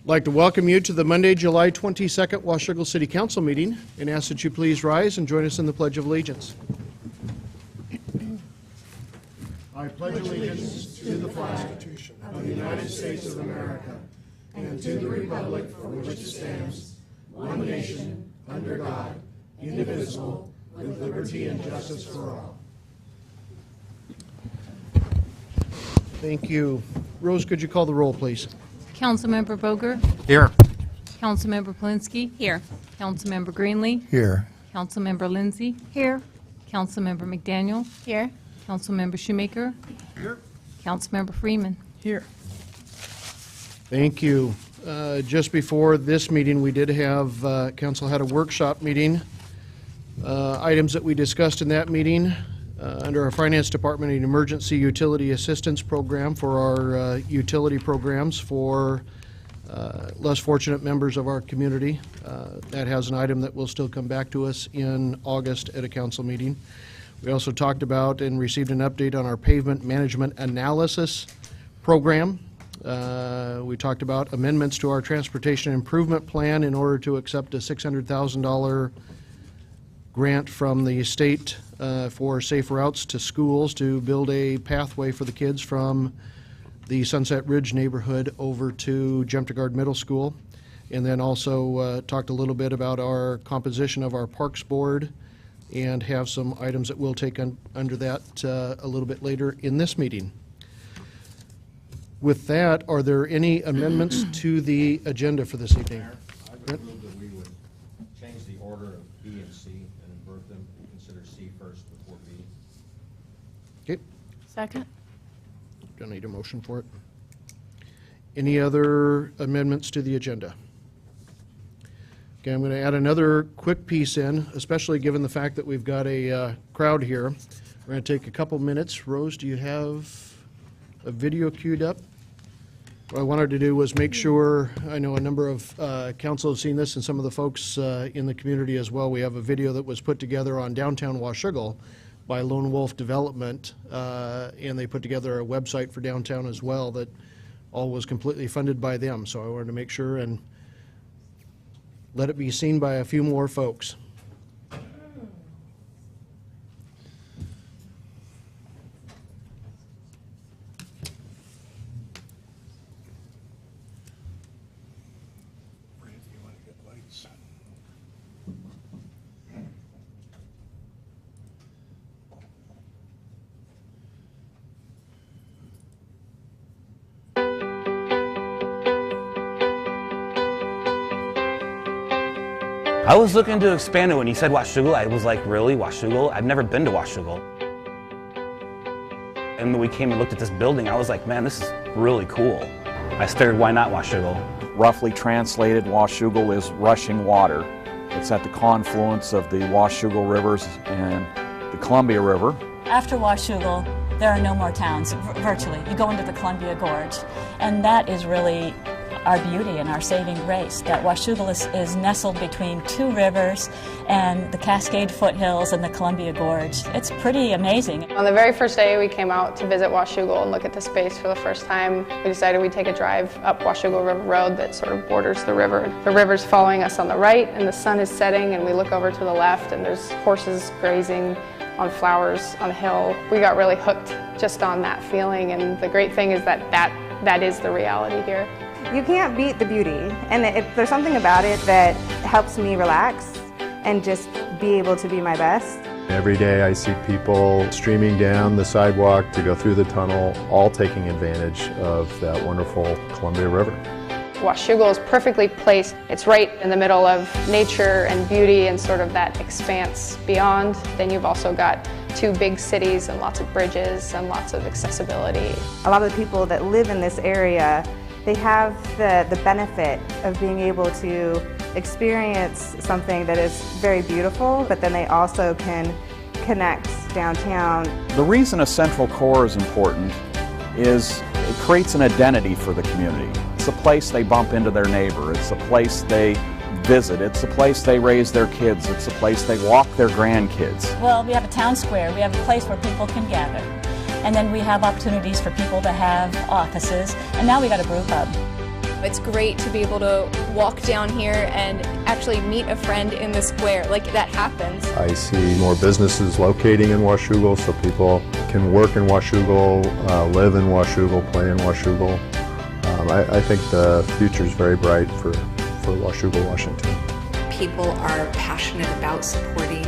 I'd like to welcome you to the Monday, July 22nd Washougal City Council meeting and ask that you please rise and join us in the Pledge of Allegiance. I pledge allegiance to the flag of the United States of America and to the republic for which it stands, one nation, under God, indivisible, with liberty and justice for all. Thank you. Rose, could you call the roll, please? Councilmember Boger. Here. Councilmember Polinsky. Here. Councilmember Greenlee. Here. Councilmember Lindsay. Here. Councilmember McDaniel. Here. Councilmember Shoemaker. Here. Councilmember Freeman. Here. Thank you. Just before this meeting, we did have, council had a workshop meeting. Items that we discussed in that meeting under our Finance Department, an emergency utility assistance program for our utility programs for less fortunate members of our community. That has an item that will still come back to us in August at a council meeting. We also talked about and received an update on our pavement management analysis program. We talked about amendments to our transportation improvement plan in order to accept a $600,000 grant from the state for safe routes to schools to build a pathway for the kids from the Sunset Ridge neighborhood over to Jemtegard Middle School. And then also talked a little bit about our composition of our Parks Board and have some items that we'll take under that a little bit later in this meeting. With that, are there any amendments to the agenda for this evening? Mayor, I would move that we would change the order of B and C and invert them and consider C first before B. Okay, Second. don't need a motion for it. Any other amendments to the agenda? Okay, I'm going to add another quick piece in, especially given the fact that we've got a crowd here. We're going to take a couple minutes. Rose, do you have a video queued up? What I wanted to do was make sure, I know a number of council have seen this and some of the folks in the community as well. We have a video that was put together on downtown Washougal by Lone Wolf Development, and they put together a website for downtown as well that all was completely funded by them. So I wanted to make sure and let it be seen by a few more folks. I was looking to expand it when you said Washougal. I was like, really, Washougal? I've never been to Washougal. And when we came and looked at this building, I was like, man, this is really cool. I stared, why not Washougal? Roughly translated, Washougal is rushing water. It's at the confluence of the Washougal rivers and the Columbia River. After Washougal, there are no more towns, virtually. You go into the Columbia Gorge, and that is really our beauty and our saving grace, that Washougal is nestled between two rivers and the Cascade foothills and the Columbia Gorge. It's pretty amazing. On the very first day we came out to visit Washougal and look at the space for the first time, we decided we'd take a drive up Washougal River Road that sort of borders the river. The river's following us on the right and the sun is setting, and we look over to the left and there's horses grazing on flowers on a hill. We got really hooked just on that feeling, and the great thing is that is the reality here. You can't beat the beauty, and there's something about it that helps me relax and just be able to be my best. Every day I see people streaming down the sidewalk to go through the tunnel, all taking advantage of that wonderful Columbia River. Washougal is perfectly placed. It's right in the middle of nature and beauty and sort of that expanse beyond. Then you've also got two big cities and lots of bridges and lots of accessibility. A lot of the people that live in this area, they have the benefit of being able to experience something that is very beautiful, but then they also can connect downtown. The reason a central core is important is it creates an identity for the community. It's a place they bump into their neighbor. It's a place they visit. It's a place they raise their kids. It's a place they walk their grandkids. Well, we have a town square. We have a place where people can gather. And then we have opportunities for people to have offices. And now we got a brew pub. It's great to be able to walk down here and actually meet a friend in the square. Like, that happens. I see more businesses locating in Washougal, so people can work in Washougal, live in Washougal, play in Washougal. I think the future is very bright for Washougal, Washington. People are passionate about supporting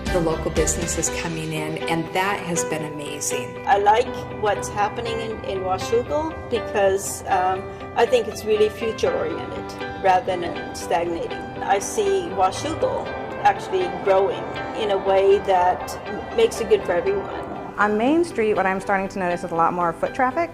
the local businesses coming in, and that has been amazing. I like what's happening in Washougal because I think it's really future-oriented rather than stagnating. I see Washougal actually growing in a way that makes it good for everyone. On Main Street, what I'm starting to notice is a lot more foot traffic,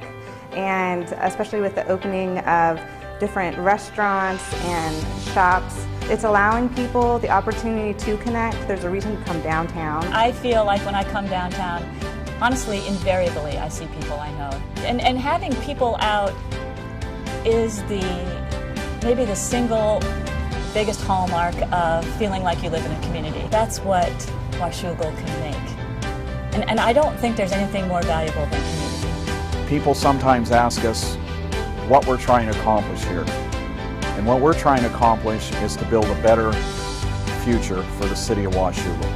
and especially with the opening of different restaurants and shops, it's allowing people the opportunity to connect. There's a reason to come downtown. I feel like when I come downtown, honestly, invariably I see people I know. And having people out is maybe the single biggest hallmark of feeling like you live in a community. That's what Washougal can make. And I don't think there's anything more valuable than community. People sometimes ask us what we're trying to accomplish here. And what we're trying to accomplish is to build a better future for the city of Washougal.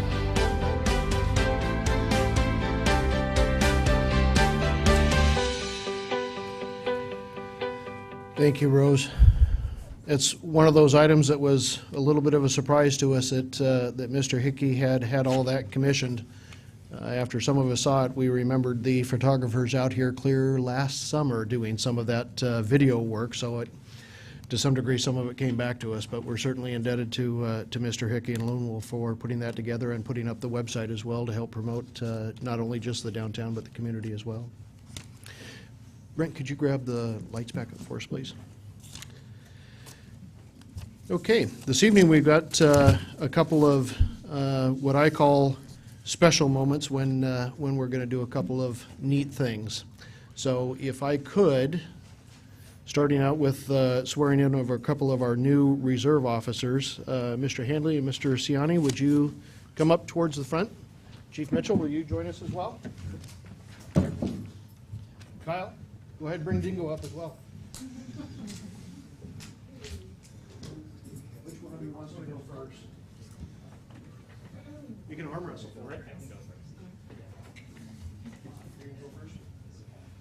Thank you, Rose. It's one of those items that was a little bit of a surprise to us that Mr. Hickey had all that commissioned. After some of us saw it, we remembered the photographers out here clear last summer doing some of that video work, so to some degree some of it came back to us, but we're certainly indebted to Mr. Hickey and Lone Wolf for putting that together and putting up the website as well to help promote not only just the downtown but the community as well. Brent, could you grab the lights back up for us, please? Okay, this evening we've got a couple of what I call special moments when we're going to do a couple of neat things. So if I could, starting out with swearing in of a couple of our new reserve officers, Mr. Handley and Mr. Ciani, would you come up towards the front? Chief Mitchell, will you join us as well? Kyle, go ahead and bring Dingo up as well. Which one of you wants to go first? You can arm wrestle, right?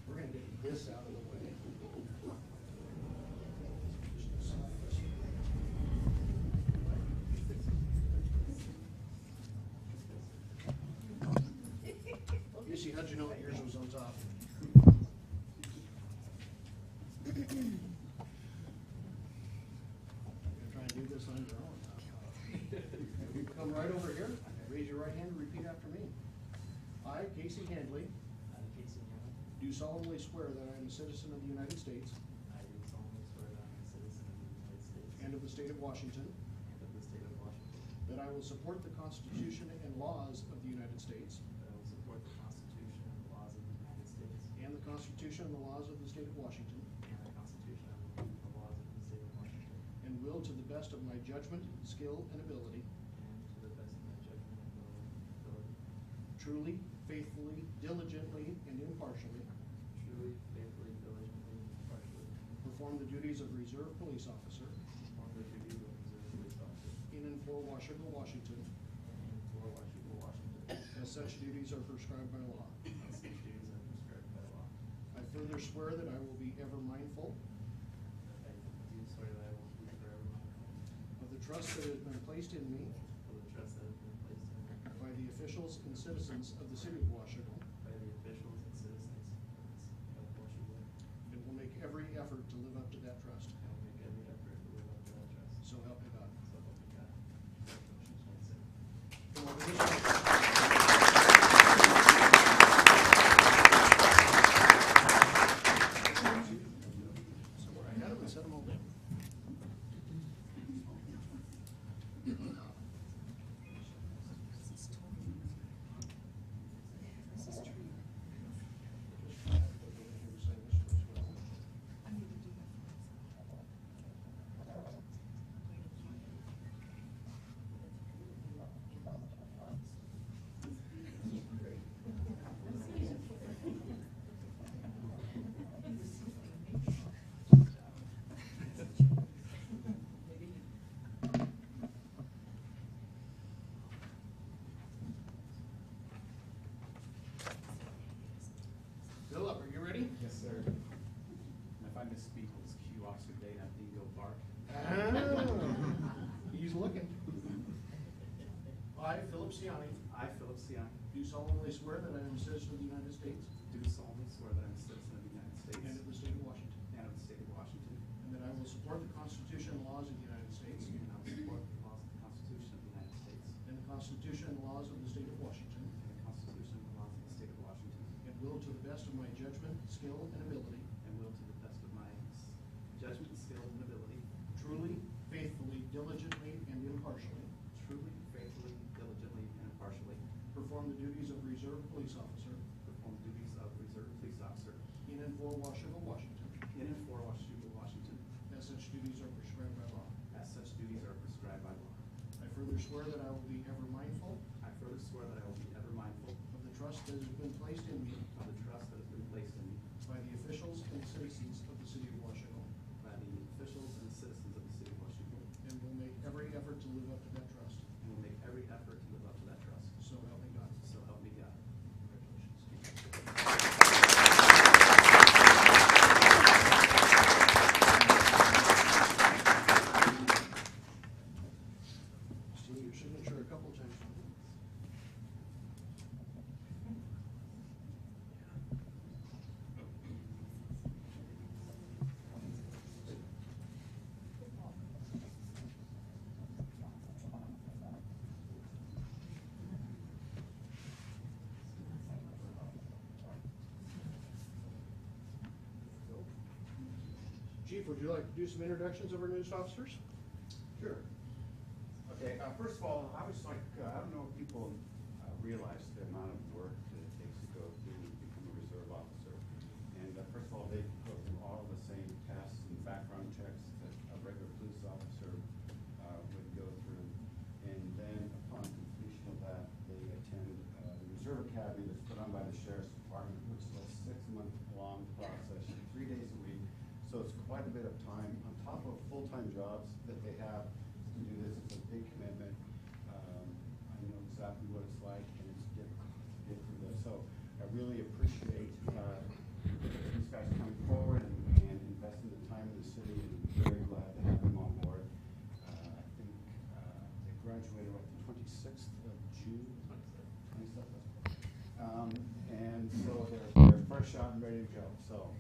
We're going to get this out of the way. Lucy, how'd you know yours was on top? Try and do this on your own. You come right over here, raise your right hand and repeat after me. I, Casey Handley, do solemnly swear that I am a citizen of the United States and of the state of Washington, that I will support the Constitution and laws of the United States and the Constitution and the laws of the state of Washington, and will, to the best of my judgment, skill, and ability, truly, faithfully, diligently, and impartially perform the duties of Reserve Police Officer in and for Washougal, Washington, as such duties are prescribed by law. I further swear that I will be ever mindful of the trust that has been placed in me by the officials and citizens of the city of Washougal, and will make every effort to live up to that trust. So help me God. Come over this way. Somewhere I had them and set them all down. misspeak, it was Q Officer Day, not Dingo Bark. He's looking. I, Philip Ciani, I, Philip Ciani, do solemnly swear that I am a citizen of the United States do solemnly swear that I am a citizen of the United States and of the state of Washington, and of the state of Washington, and that I will support the Constitution and laws of the United States and I will support the laws of the Constitution of the United States and the Constitution and laws of the state of Washington, and the Constitution and laws of the state of Washington, and will, to the best of my judgment, skill, and ability, and will, to the best of my judgment, skill, and ability, truly, faithfully, diligently, and impartially truly, faithfully, diligently, and impartially perform the duties of reserve police officer perform the duties of reserve police officer in and for Washougal, Washington, in and for Washougal, Washington, as such duties are prescribed by law. as such duties are prescribed by law. I further swear that I will be ever mindful I further swear that I will be ever mindful of the trust that has been placed in me of the trust that has been placed in me by the officials and citizens of the city of Washougal, by the officials and citizens of the city of Washougal, and will make every effort to live up to that trust. and will make every effort to live up to that trust. So help me God. So help me God. See your signature a couple times. Chief, would you like to do some introductions of our newest officers? Sure. Okay, first of all, I was like, I don't know if people realize the amount of work that it takes to go through and become a reserve officer. And first of all, they go through all the same tests and background checks that a regular police officer would go through. And then upon completion of that, they attend the reserve academy that's put on by the sheriff's department, which is a 6-month-long process, 3 days a week. So it's quite a bit of time on top of full-time jobs that they have to do this. It's a big commitment. I know exactly what it's like, and it's difficult to get through this. So I really appreciate these guys coming forward and investing the time in the city, and I'm very glad to have them on board. I think they graduated on the 26th of June. 27th. And so they're fresh out and ready to go. So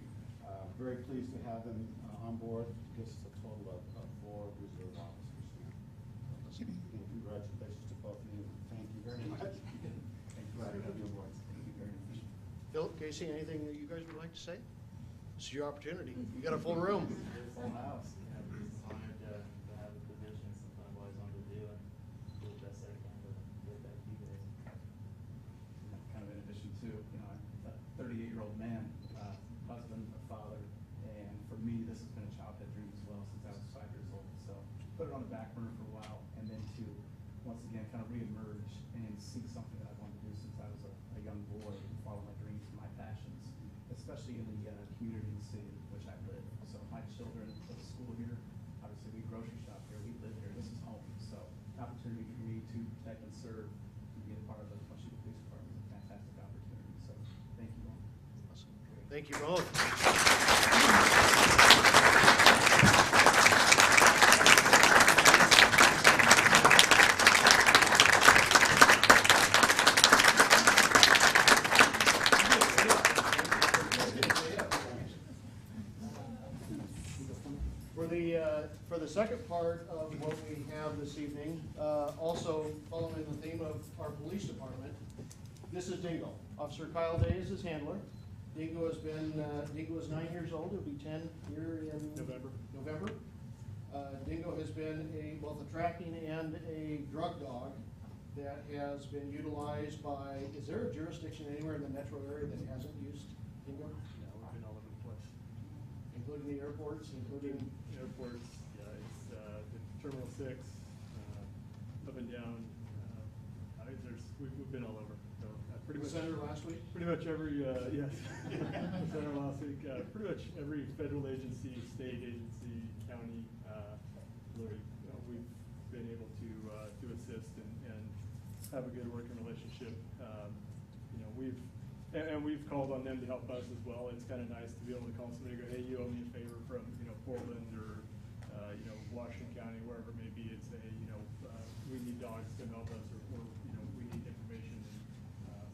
very pleased to have them on board. This is a total of 4 reserve officers now. And congratulations to both of you. Thank you very much. Thanks for having me on board. Thank you very much. Philip, Casey, anything that you guys would like to say? This is your opportunity. You got a full room. Full house. Yeah, we're just honored to have a position, something I've always wanted to do, and do the best I can to get back to you guys. Kind of in addition to, I'm a 38-year-old man, husband, a father, and for me, this has been a childhood dream as well since I was 5 years old. So put it on the back burner for a while, and then to once again kind of reemerge and seek something that I wanted to do since I was a young boy and follow my dreams and my passions, especially in the community and city in which I live. So my children go to school here. Obviously, we grocery shop here. We live here. This is home. So an opportunity for me to protect and serve and be a part of the Washougal Police Department is a fantastic opportunity. So thank you all. Awesome. Thank you both. For the second part of what we have this evening, also following the theme of our police department, this is Dingo. Officer Kyle Day is his handler. Dingo is 9 years old. He'll be 10 here in November. Dingo has been both a tracking and a drug dog that has been utilized by, is there a jurisdiction anywhere in the metro area that hasn't used Dingo? No, we've been all over the place. Including the airports, including Airports, yeah, it's Terminal 6, up and down. We've been all over. So pretty much. Senator last week? Pretty much every, yes. Senator last week. Pretty much every federal agency, state agency, county, really, we've been able to assist and have a good working relationship. We've and we've called on them to help us as well. It's kind of nice to be able to call somebody and go, hey, you owe me a favor from, Portland or, Washington County, wherever it may be, and say, we need dogs to help us, or we need information.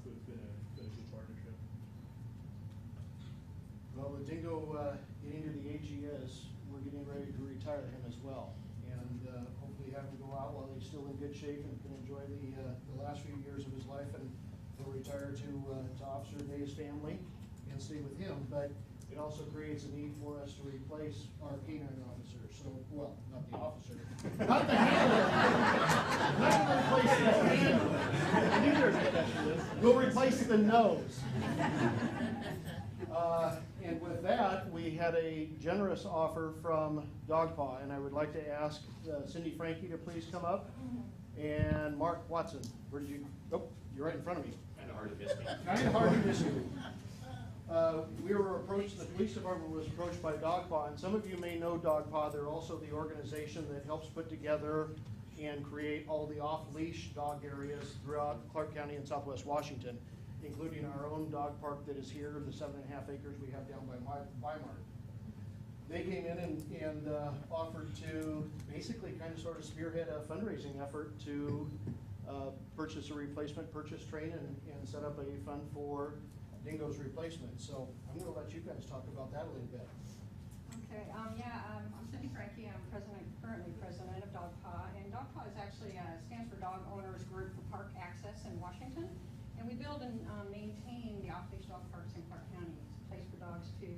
So it's been a good partnership. Well, with Dingo getting to the age he is, we're getting ready to retire him as well. And hopefully have him go out while he's still in good shape and can enjoy the last few years of his life, and he'll retire to Officer Day's family and stay with him. But it also creates a need for us to replace our canine officer. So, well, not the officer, not the handler. Not to replace the handler. Neither specialist. We'll replace the nose. And with that, we had a generous offer from Dogpaw, and I would like to ask Cindy Frankie to please come up, and Mark Watson. Where did you? Oh, you're right in front of me. Kind of hard to miss me. Kind of hard to miss you. We were approached, the police department was approached by Dogpaw, and some of you may know Dogpaw. They're also the organization that helps put together and create all the off-leash dog areas throughout Clark County and Southwest Washington, including our own dog park that is here, the 7.5 acres we have down by Weimar. They came in and offered to basically kind of sort of spearhead a fundraising effort to purchase a replacement, train, and set up a fund for Dingo's replacement. So I'm going to let you guys talk about that a little bit. Okay, I'm Cindy Frankie. I'm currently president of Dogpaw, and Dogpaw is actually stands for Dog Owners Group for Park Access in Washington. And we build and maintain the off-leash dog parks in Clark County. It's a place for dogs to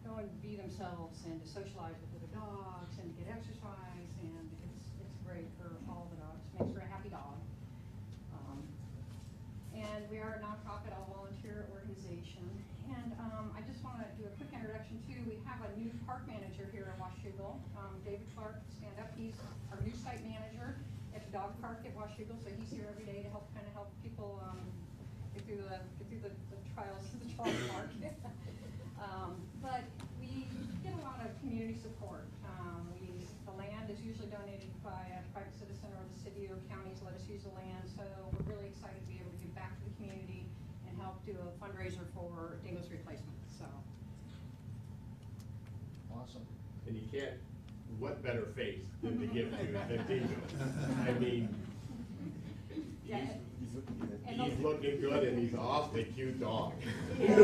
go and be themselves and to socialize with other dogs and get exercise, and it's great for all the dogs. Makes for a happy dog. And we are a nonprofit, all-volunteer organization. And I just want to do a quick introduction too. We have a new park manager here in Washougal, David Clark. Stand up. He's our new site manager at the dog park at Washougal. So he's here every day to help people get through the trials of the dog park. But we get a lot of community support. The land is usually donated by a private citizen, or the city or counties let us use the land. So we're really excited to be able to give back to the community and help do a fundraiser for Dingo's replacement. So awesome. And you can't, what better face than to give to than Dingo? I mean, he's looking good, and he's an awfully cute dog. Yeah.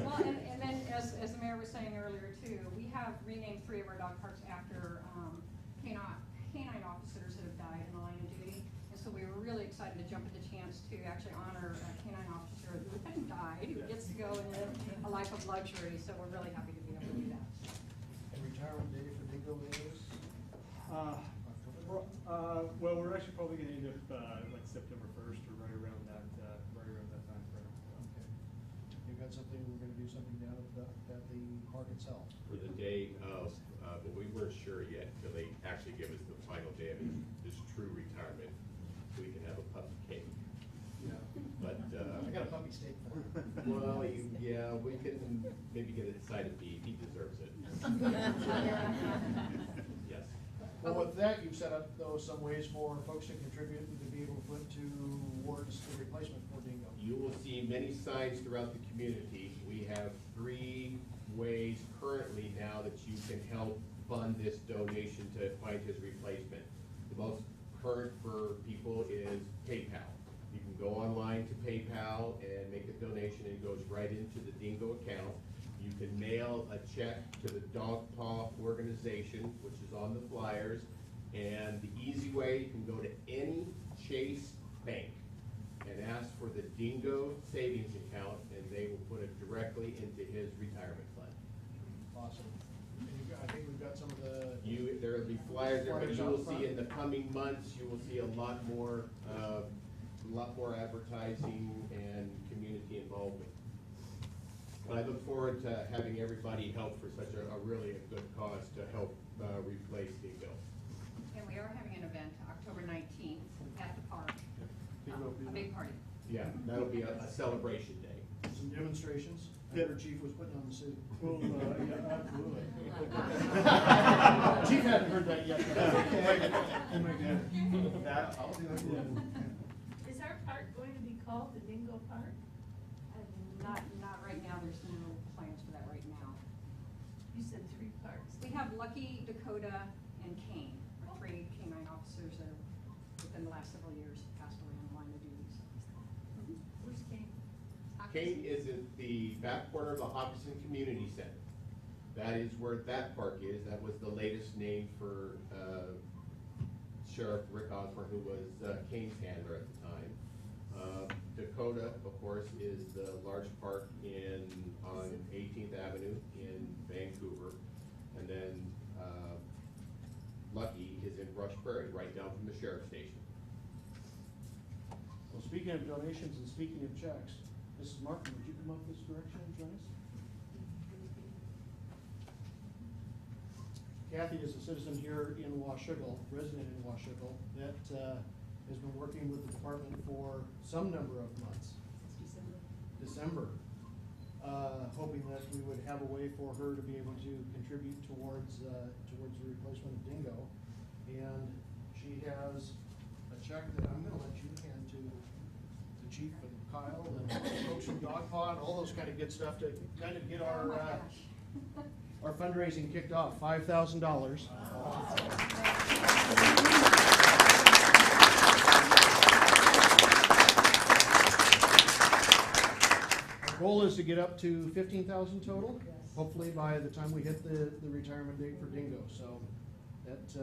Well, and then as the mayor was saying earlier too, we have renamed 3 of our dog parks after canine officers that have died in the line of duty. And so we were really excited to jump at the chance to actually honor a canine officer who hadn't died, who gets to go and live a life of luxury. So we're really happy to be able to do that. And retirement day for Dingo is? Well, we're actually probably going to end up like September 1st or right around that time frame. Okay. You got something? We're going to do something down at the park itself For the day of, but we weren't sure yet until they actually give us the final day of his true retirement. We can have a puppy cake. Yeah. But I got a puppy steak for him. Well, yeah, we can maybe get a side of beef. He deserves it. Yes. Well, with that, you've set up though some ways for folks to contribute and to be able to put towards the replacement for Dingo. You will see many signs throughout the community. We have 3 ways currently now that you can help fund this donation to find his replacement. The most current for people is PayPal. You can go online to PayPal and make a donation, and it goes right into the Dingo account. You can mail a check to the Dogpaw organization, which is on the flyers. And the easy way, you can go to any Chase bank and ask for the Dingo savings account, and they will put it directly into his retirement fund. Awesome. And I think we've got some of the... There will be flyers there, but you will see in the coming months, you will see a lot more advertising and community involvement. But I look forward to having everybody help for such a really good cause to help replace Dingo. And we are having an event October 19th at the park. A big party. Yeah, that'll be a celebration day. Some demonstrations. I heard Chief was putting on the suit. Well, yeah, absolutely. Chief hadn't heard that yet. Is our park going to be called the Dingo Park? Not right now, there's no plans for that right now. You said 3 parks. We have Lucky, Dakota, and Kane, our 3 canine officers that are, within the last several years, passed away in the line of duties. Where's Kane? Kane is at the back corner of the Hopkinton Community Center. That is where that park is. That was the latest name for Sheriff Rick Osborne, who was Kane's handler at the time. Dakota, of course, is the large park on 18th Avenue in Vancouver. And then Lucky is in Brush Prairie, right down from the sheriff's station. Well, speaking of donations and speaking of checks, Mrs. Martin, would you come up this direction and join us? Kathy is a citizen here in Washougal, resident in Washougal, that has been working with the department for some number of months. December. Hoping that we would have a way for her to be able to contribute towards the replacement of Dingo. And she has a check that I'm gonna let you hand to the chief and Kyle and folks from Dog Paw and all those kind of good stuff to kind of get our fundraising kicked off, $5,000. Our goal is to get up to 15,000 total, hopefully by the time we hit the retirement date for Dingo. So that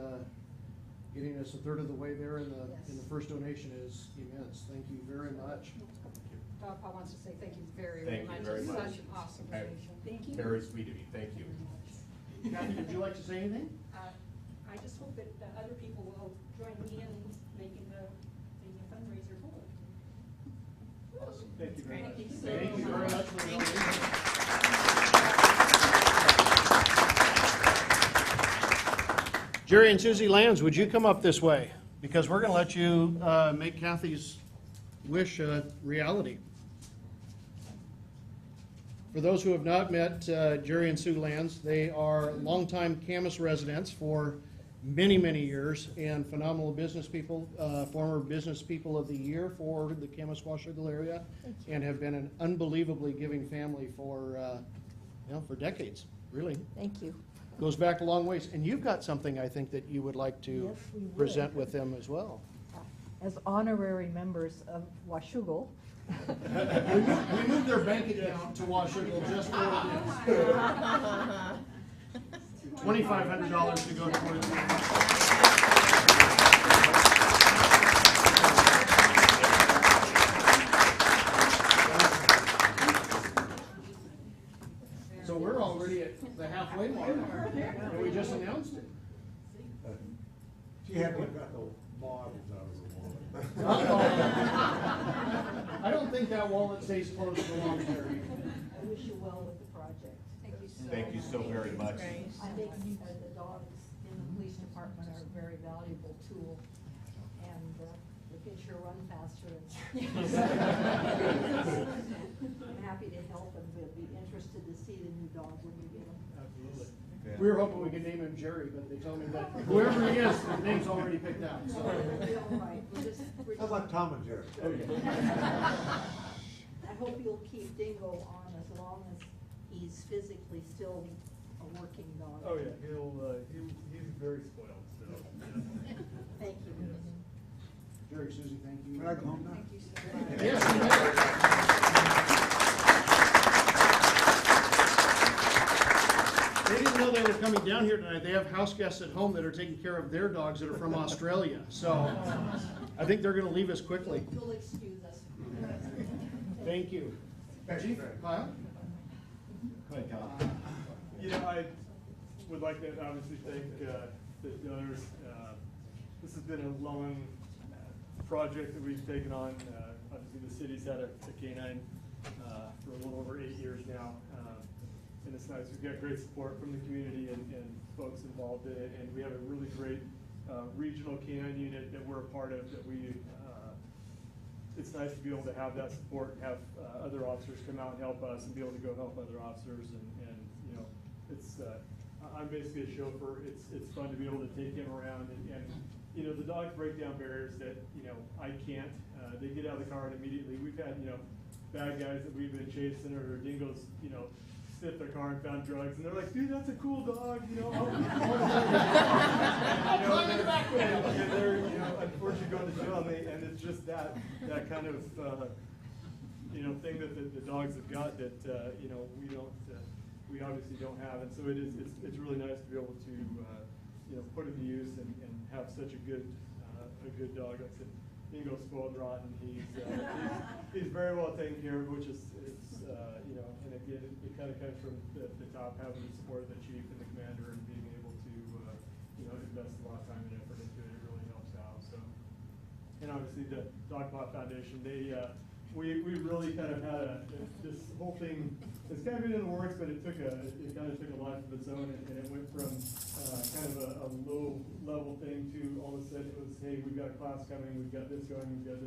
getting us a third of the way there in the first donation is immense. Thank you very much. Dog Paw wants to say thank you very, Thank you very much. Such an awesome donation. Thank you. Very sweet of you. Thank you. Kathy, would you like to say anything? I just hope that other people will join me in making the fundraiser whole. Awesome. Thank you very much. Thank you very much for the donation. Jerry and Susie Lands, would you come up this way? Because we're going to let you make Kathy's wish a reality. For those who have not met Jerry and Sue Lands, they are longtime Camas residents for many, many years and phenomenal business people, former Business People of the Year for the Camas Washougal area, and have been an unbelievably giving family for decades, really. Thank you. Goes back a long ways. And you've got something, I think, that you would like to Yes, we would. present with them as well. As honorary members of Washougal. We moved their bank account to Washougal just for $2,500 to go towards So we're already at the halfway mark, and we just announced it. She hadn't even got the models out of her wallet. I don't think that wallet stays closed for long, Jerry. I wish you well with the project. Thank you so Thank you so very much. I think the dogs in the police department are a very valuable tool, and they can sure run faster. I'm happy to help, and we'll be interested to see the new dog when we get him. Absolutely. We were hoping we could name him Jerry, but they told me that whoever he is, the name's already picked out. So. How about Tom and Jerry? Okay. I hope you'll keep Dingo on as long as he's physically still a working dog. Oh yeah, he's very spoiled. So. Thank you. Jerry, Susie, thank you. Can I go home now? Thank you so much. Yes. They didn't know they were coming down here tonight. They have house guests at home that are taking care of their dogs that are from Australia. So I think they're going to leave us quickly. You'll excuse us. Thank you. Chief, Kyle? I would like to obviously thank the donors. This has been a long project that we've taken on. Obviously, the city's had a canine for a little over 8 years now. And it's nice. We've got great support from the community and folks involved in it. And we have a really great regional canine unit that we're a part of that it's nice to be able to have that support and have other officers come out and help us and be able to go help other officers. And it's, I'm basically a chauffeur. It's fun to be able to take him around and the dogs break down barriers that, I can't. They get out of the car and immediately, we've had, bad guys that we've been chasing, or dingoes, you know, sniffed their car and found drugs, and they're like, dude, that's a cool dog, you know. I'll climb in the back with him. And they're, you know, unfortunately going to jail, and it's just that kind of, you know, thing that the dogs have got that, you know, we obviously don't have, and so it's really nice to be able to, you know, put it to use and have such a good dog. Like I said, Dingo's spoiled rotten. He's very well taken care of, which is you know, and again, it kind of comes from the top, having the support of the chief and the commander, and being able to, you know, invest a lot of time and effort into it. It really helps out. So, and obviously the Dogpot Foundation, we really kind of had this whole thing. It's kind of been in the works, but it kind of took a life of its own, and it went from kind of a low level thing to all of a sudden it was, hey, we've got a class coming, we've got this going, and it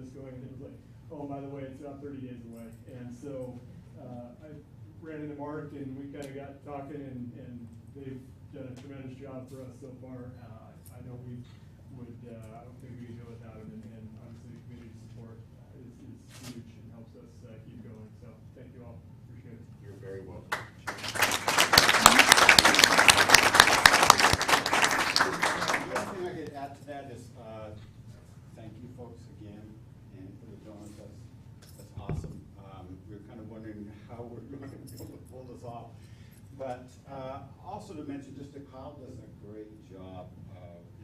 was like, oh, by the way, it's about 30 days away. And so I ran into Mark, and we kind of got talking, and they've done a tremendous job for us so far. I know we would, I don't think we could do without them, and obviously the community support is huge and helps us keep going. So thank you all. Appreciate it. You're very welcome. The only thing I could add to that is thank you folks again, and for the donuts. That's awesome. We were kind of wondering how we're going to be able to pull this off. But also to mention, just that Kyle does a great job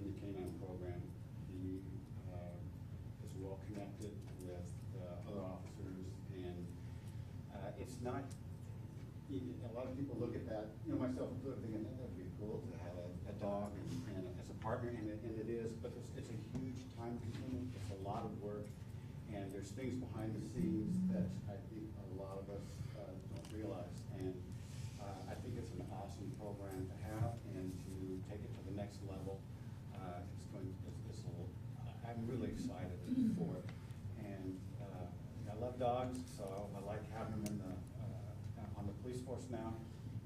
in the K-9 program. He is well connected with other officers, and it's not, a lot of people look at that, you know, myself included, thinking that would be cool to have a dog and as a partner, and it is, but it's a huge time consuming, it's a lot of work, and there's things behind the scenes that I think a lot of us don't realize. And I think it's an awesome program to have, and to take it to the next level. I'm really excited for it. And I love dogs, so I like having them on the police force now.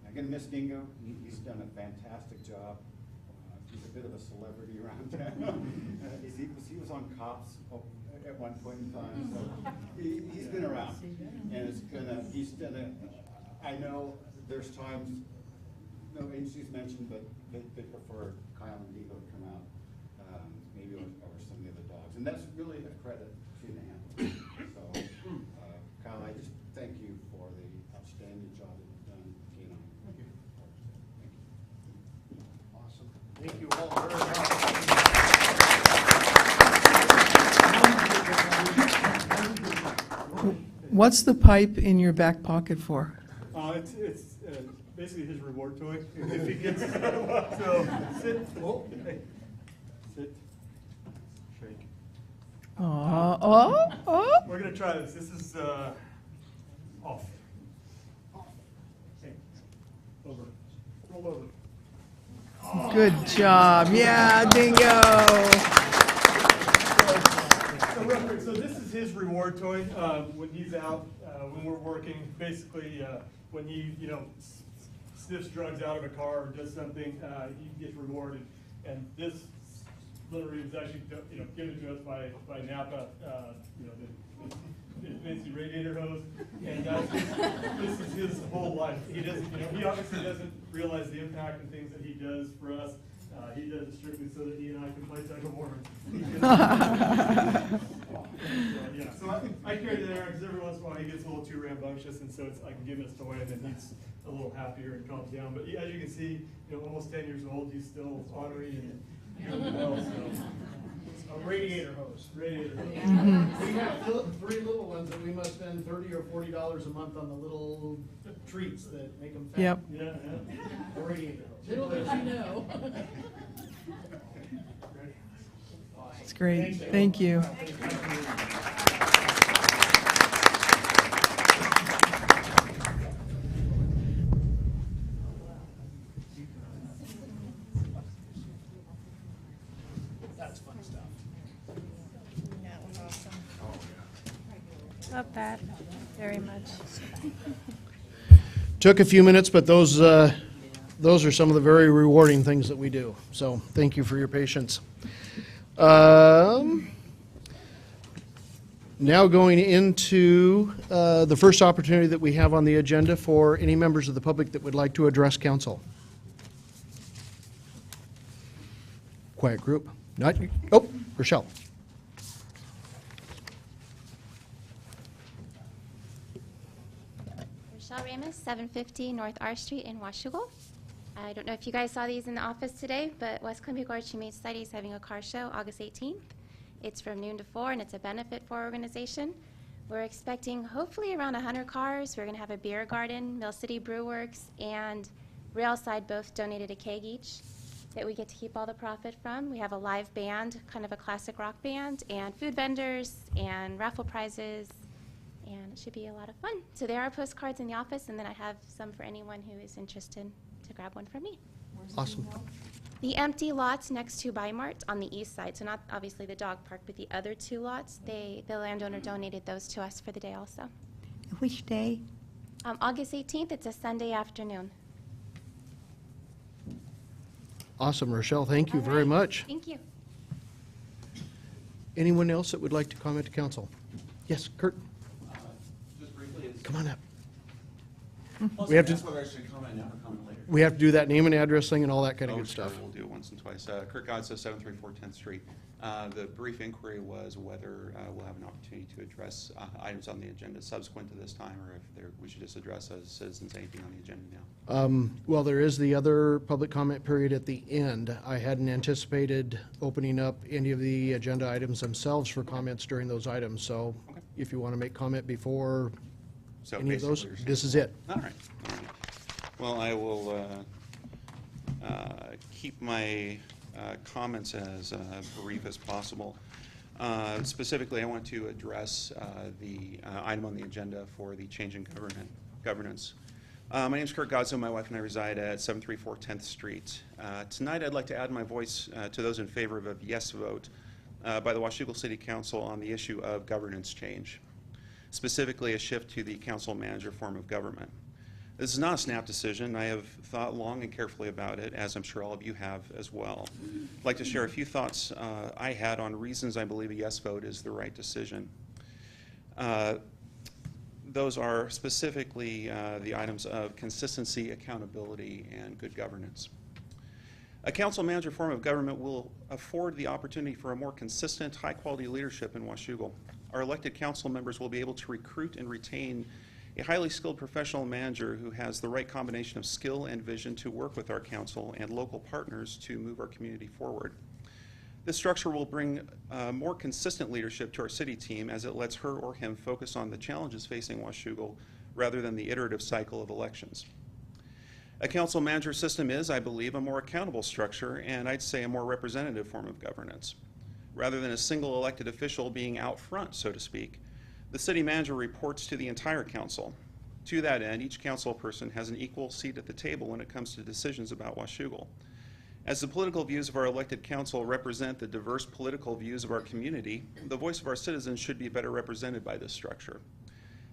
I'm gonna miss Dingo. He's done a fantastic job. He's a bit of a celebrity around town. He was on Cops at one point in time, so he's been around, and he's gonna. I know there's times, no agencies mentioned, but they prefer Kyle and Dingo to come out, maybe over some of the other dogs, and that's really a credit to them. So, Kyle, I just thank you for the outstanding job that you've done, Tina. Thank you. Awesome. Thank you all very much. What's the pipe in your back pocket for? It's basically his reward toy. If he gets so sit, hey, sit, shake. We're gonna try this. This is off. Hey, over, roll over. Good job. Yeah, Dingo. So real quick, so this is his reward toy when he's out, when we're working. Basically, when he, you know, sniffs drugs out of a car or does something, he gets rewarded. And this literally was actually, you know, given to us by Napa, you know, the fancy radiator hose. And this is his whole life. He doesn't, you know, he obviously doesn't realize the impact and things that he does for us. He does it strictly so that he and I can play tug of war. Yeah, so I carry it there because every once in a while he gets a little too rambunctious, and so I can give him his toy, and then he's a little happier and calms down. But as you can see, you know, almost 10 years old, he's still ornery and doing well. So. A radiator hose. Radiator hose. Mm-hmm. We have 3 little ones that we must spend $30 or $40 a month on the little treats that make them fat. Yep. Yeah. A radiator hose. Little did you know. It's great. Thank you. That's fun stuff. That was awesome. Love that very much. Took a few minutes, but those are some of the very rewarding things that we do. So thank you for your patience. Now going into the first opportunity that we have on the agenda for any members of the public that would like to address council. Quiet group. Not, oh, Rochelle. Rochelle Ramos, 750 North R Street in Washougal. I don't know if you guys saw these in the office today, but West Columbia Gorge Humane Society is having a car show August 18th. It's from noon to 4, and it's a benefit for our organization. We're expecting hopefully around 100 cars. We're going to have a beer garden, Mill City Brew Works, and Railside both donated a keg each that we get to keep all the profit from. We have a live band, kind of a classic rock band, and food vendors, and raffle prizes, and it should be a lot of fun. So there are postcards in the office, and then I have some for anyone who is interested to grab one from me. Awesome. The empty lots next to Bi-Mart on the east side, so not obviously the dog park, but the other two lots, the landowner donated those to us for the day also. Which day? August 18th, it's a Sunday afternoon. Awesome, Rochelle. Thank you very much. Thank you. Anyone else that would like to comment to council? Yes, Kurt. Just briefly, Come on up. Well, We have to- that's whether I should comment now or comment later. We have to do that name and address thing and all that kind of Oh, good sure, stuff. We'll do it once and twice. Kurt Godso, 734 10th Street. The brief inquiry was whether we'll have an opportunity to address items on the agenda subsequent to this time, or if we should just address as citizens anything on the agenda now. Well, there is the other public comment period at the end. I hadn't anticipated opening up any of the agenda items themselves for comments during those items, so if you want to make comment before So any of those, basically, this is it. All right. Well, I will keep my comments as brief as possible. Specifically, I want to address the item on the agenda for the change in governance. My name is Kurt Godso. My wife and I reside at 734 10th Street. Tonight, I'd like to add my voice to those in favor of a yes vote by the Washougal City Council on the issue of governance change, specifically a shift to the council manager form of government. This is not a snap decision. I have thought long and carefully about it, as I'm sure all of you have as well. I'd like to share a few thoughts I had on reasons I believe a yes vote is the right decision. Those are specifically the items of consistency, accountability, and good governance. A council manager form of government will afford the opportunity for a more consistent, high-quality leadership in Washougal. Our elected council members will be able to recruit and retain a highly skilled professional manager who has the right combination of skill and vision to work with our council and local partners to move our community forward. This structure will bring more consistent leadership to our city team as it lets her or him focus on the challenges facing Washougal rather than the iterative cycle of elections. A council manager system is, I believe, a more accountable structure and I'd say a more representative form of governance. Rather than a single elected official being out front, so to speak, the city manager reports to the entire council. To that end, each council person has an equal seat at the table when it comes to decisions about Washougal. As the political views of our elected council represent the diverse political views of our community, the voice of our citizens should be better represented by this structure.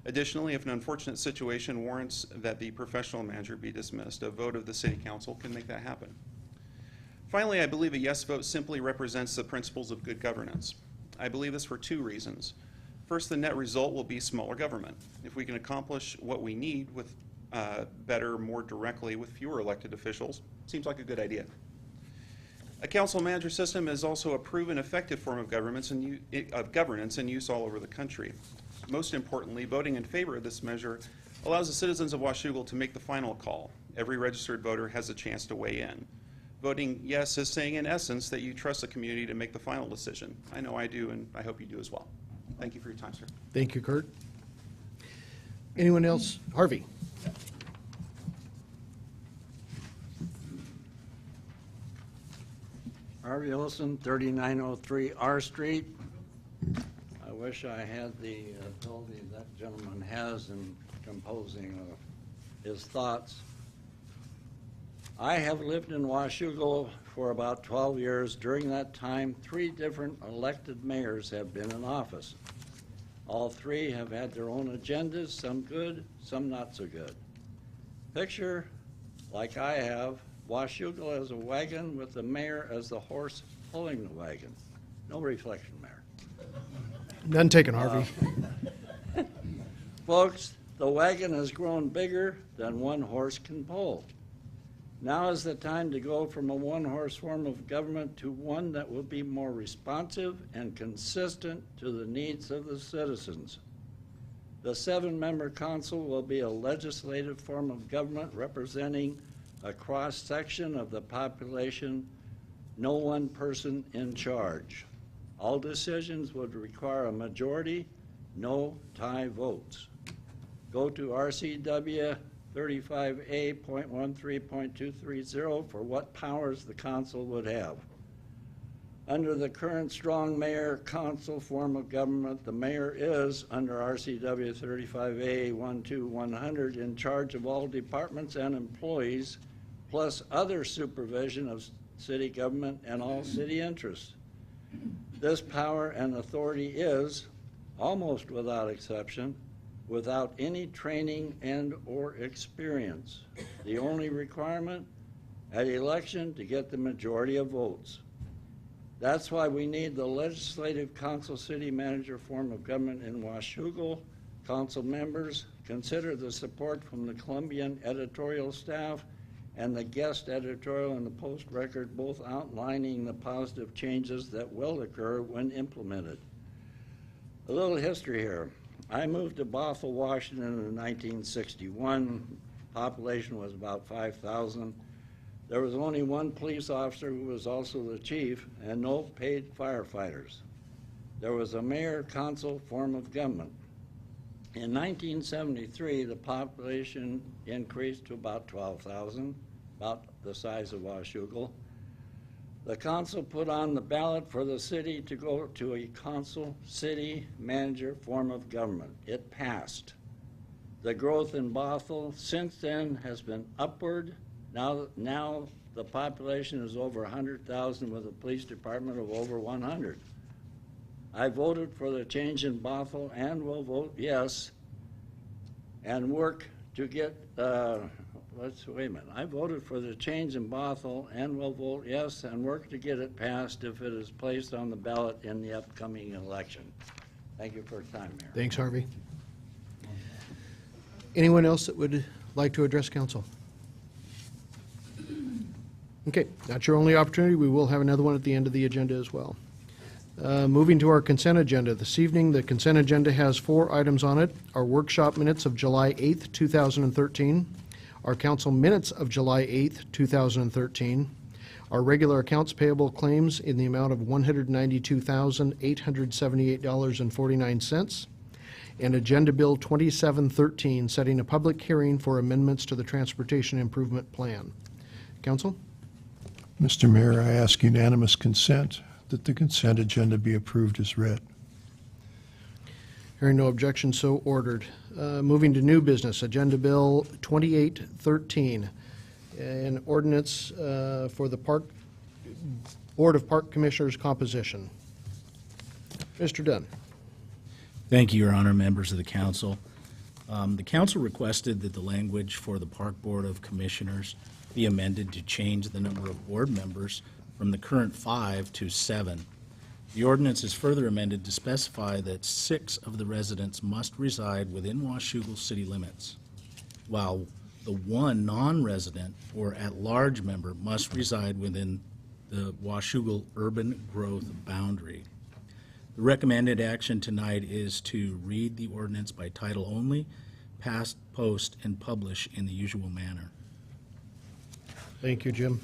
Additionally, if an unfortunate situation warrants that the professional manager be dismissed, a vote of the city council can make that happen. Finally, I believe a yes vote simply represents the principles of good governance. I believe this for two reasons. First, the net result will be smaller government. If we can accomplish what we need with better, more directly with fewer elected officials, seems like a good idea. A council manager system is also a proven effective form of governance in use all over the country. Most importantly, voting in favor of this measure allows the citizens of Washougal to make the final call. Every registered voter has a chance to weigh in. Voting yes is saying in essence that you trust the community to make the final decision. I know I do, and I hope you do as well. Thank you for your time, sir. Thank you, Kurt. Anyone else? Harvey? Harvey Olson, 3903 R Street. I wish I had the ability that gentleman has in composing his thoughts. I have lived in Washougal for about 12 years. During that time, 3 different elected mayors have been in office. All 3 have had their own agendas, some good, some not so good. Picture, like I have, Washougal as a wagon with the mayor as the horse pulling the wagon. No reflection, Mayor. None taken, Harvey. Folks, the wagon has grown bigger than one horse can pull. Now is the time to go from a one-horse form of government to one that will be more responsive and consistent to the needs of the citizens. The 7-member council will be a legislative form of government representing a cross-section of the population, no one person in charge. All decisions would require a majority, no tie votes. Go to RCW 35A.13.230 for what powers the council would have. Under the current strong mayor-council form of government, the mayor is, under RCW 35A.12100, in charge of all departments and employees, plus other supervision of city government and all city interests. This power and authority is, almost without exception, without any training and or experience. The only requirement at election to get the majority of votes. That's why we need the legislative council city manager form of government in Washougal. Council members, consider the support from the Columbian editorial staff and the guest editorial in the Post Record, both outlining the positive changes that will occur when implemented. A little history here. I moved to Bothell, Washington in 1961. Population was about 5,000. There was only one police officer who was also the chief and no paid firefighters. There was a mayor-council form of government. In 1973, the population increased to about 12,000, about the size of Washougal. The council put on the ballot for the city to go to a council city manager form of government. It passed. The growth in Bothell since then has been upward. Now the population is over 100,000 with a police department of over 100. I voted for the change in Bothell and will vote yes and work to get wait a minute. I voted for the change in Bothell and will vote yes and work to get it passed if it is placed on the ballot in the upcoming election. Thank you for your time, Mayor. Thanks, Harvey. Anyone else that would like to address council? Okay, that's your only opportunity. We will have another one at the end of the agenda as well. Moving to our consent agenda. This evening, the consent agenda has 4 items on it. Our workshop minutes of July 8th, 2013. Our council minutes of July 8th, 2013. Our regular accounts payable claims in the amount of $192,878.49. And Agenda Bill 2713, setting a public hearing for amendments to the Transportation Improvement Plan. Council? Mr. Mayor, I ask unanimous consent that the consent agenda be approved as read. Hearing no objection, so ordered. Moving to new business, Agenda Bill 2813, an ordinance for the Board of Park Commissioners composition. Mr. Dunn. Thank you, Your Honor, members of the council. The council requested that the language for the Park Board of Commissioners be amended to change the number of board members from the current 5 to 7. The ordinance is further amended to specify that 6 of the residents must reside within Washougal city limits, while the 1 non-resident or at-large member must reside within the Washougal urban growth boundary. The recommended action tonight is to read the ordinance by title only, pass, post, and publish in the usual manner. Thank you, Jim.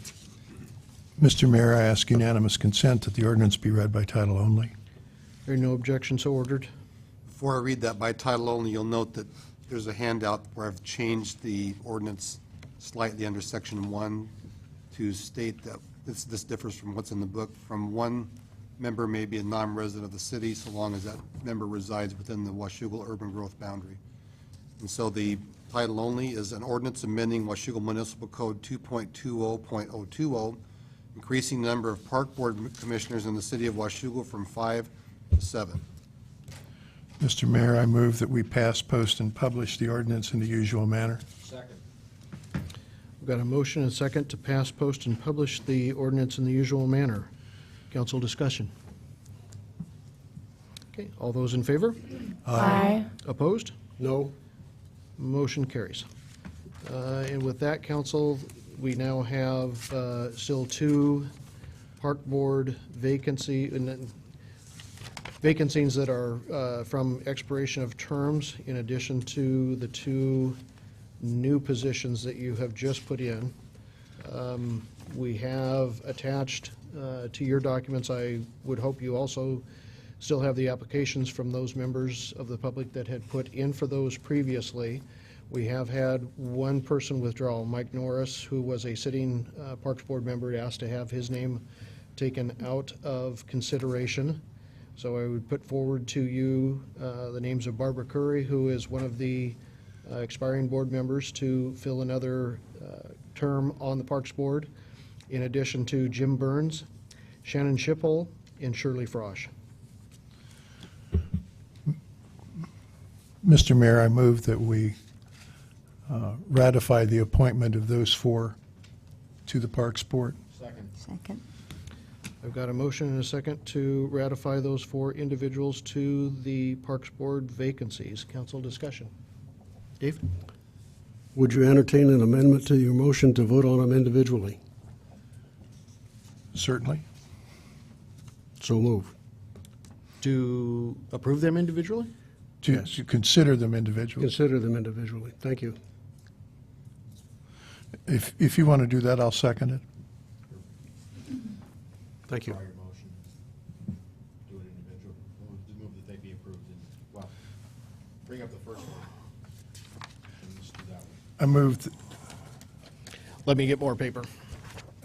Mr. Mayor, I ask unanimous consent that the ordinance be read by title only. Hearing no objection, so ordered. Before I read that by title only, you'll note that there's a handout where I've changed the ordinance slightly under section 1 to state that this differs from what's in the book. From 1 member may be a non-resident of the city so long as that member resides within the Washougal urban growth boundary. And so the title only is an ordinance amending Washougal Municipal Code 2.20.020, increasing the number of park board commissioners in the city of Washougal from 5 to 7. Mr. Mayor, I move that we pass, post, and publish the ordinance in the usual manner. Second. We've got a motion and a second to pass, post, and publish the ordinance in the usual manner. Council discussion. Okay, all those in favor? Aye. Opposed? No. Motion carries. And with that, council, we now have still 2 park board vacancies that are from expiration of terms, in addition to the 2 new positions that you have just put in. We have attached to your documents, I would hope you also still have the applications from those members of the public that had put in for those previously. We have had 1 person withdraw, Mike Norris, who was a sitting Parks Board member, asked to have his name taken out of consideration. So I would put forward to you the names of Barbara Curry, who is one of the expiring board members, to fill another term on the Parks Board, in addition to Jim Burns, Shannon Schiphol, and Shirley Frosch. Mr. Mayor, I move that we ratify the appointment of those 4 to the Parks Board. Second. I've got a motion and a second to ratify those 4 individuals to the Parks Board vacancies. Council discussion. Dave? Would you entertain an amendment to your motion to vote on them individually? Certainly. So move. To approve them individually? To consider them individually. Consider them individually. Thank you. If you want to do that, I'll second it. Thank you. Do it individual. Move that they be approved. Well, bring up the first one. And let's do that one. I moved. Let me get more paper.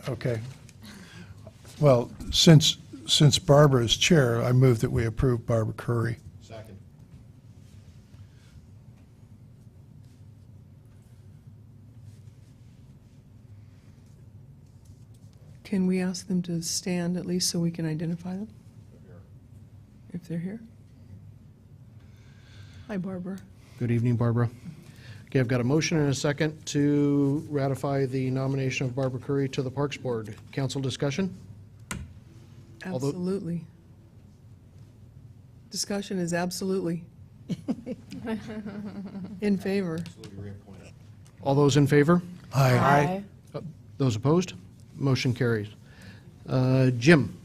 Okay. Well, since Barbara is chair, I move that we approve Barbara Curry. Second. Can we ask them to stand at least so we can identify them? If they're here. Hi, Barbara. Good evening, Barbara. Okay, I've got a motion and a second to ratify the nomination of Barbara Curry to the Parks Board. Council discussion? Absolutely. Discussion is absolutely in favor. Absolutely reappointed. All those in favor? Aye. Those opposed? Motion carries. Jim?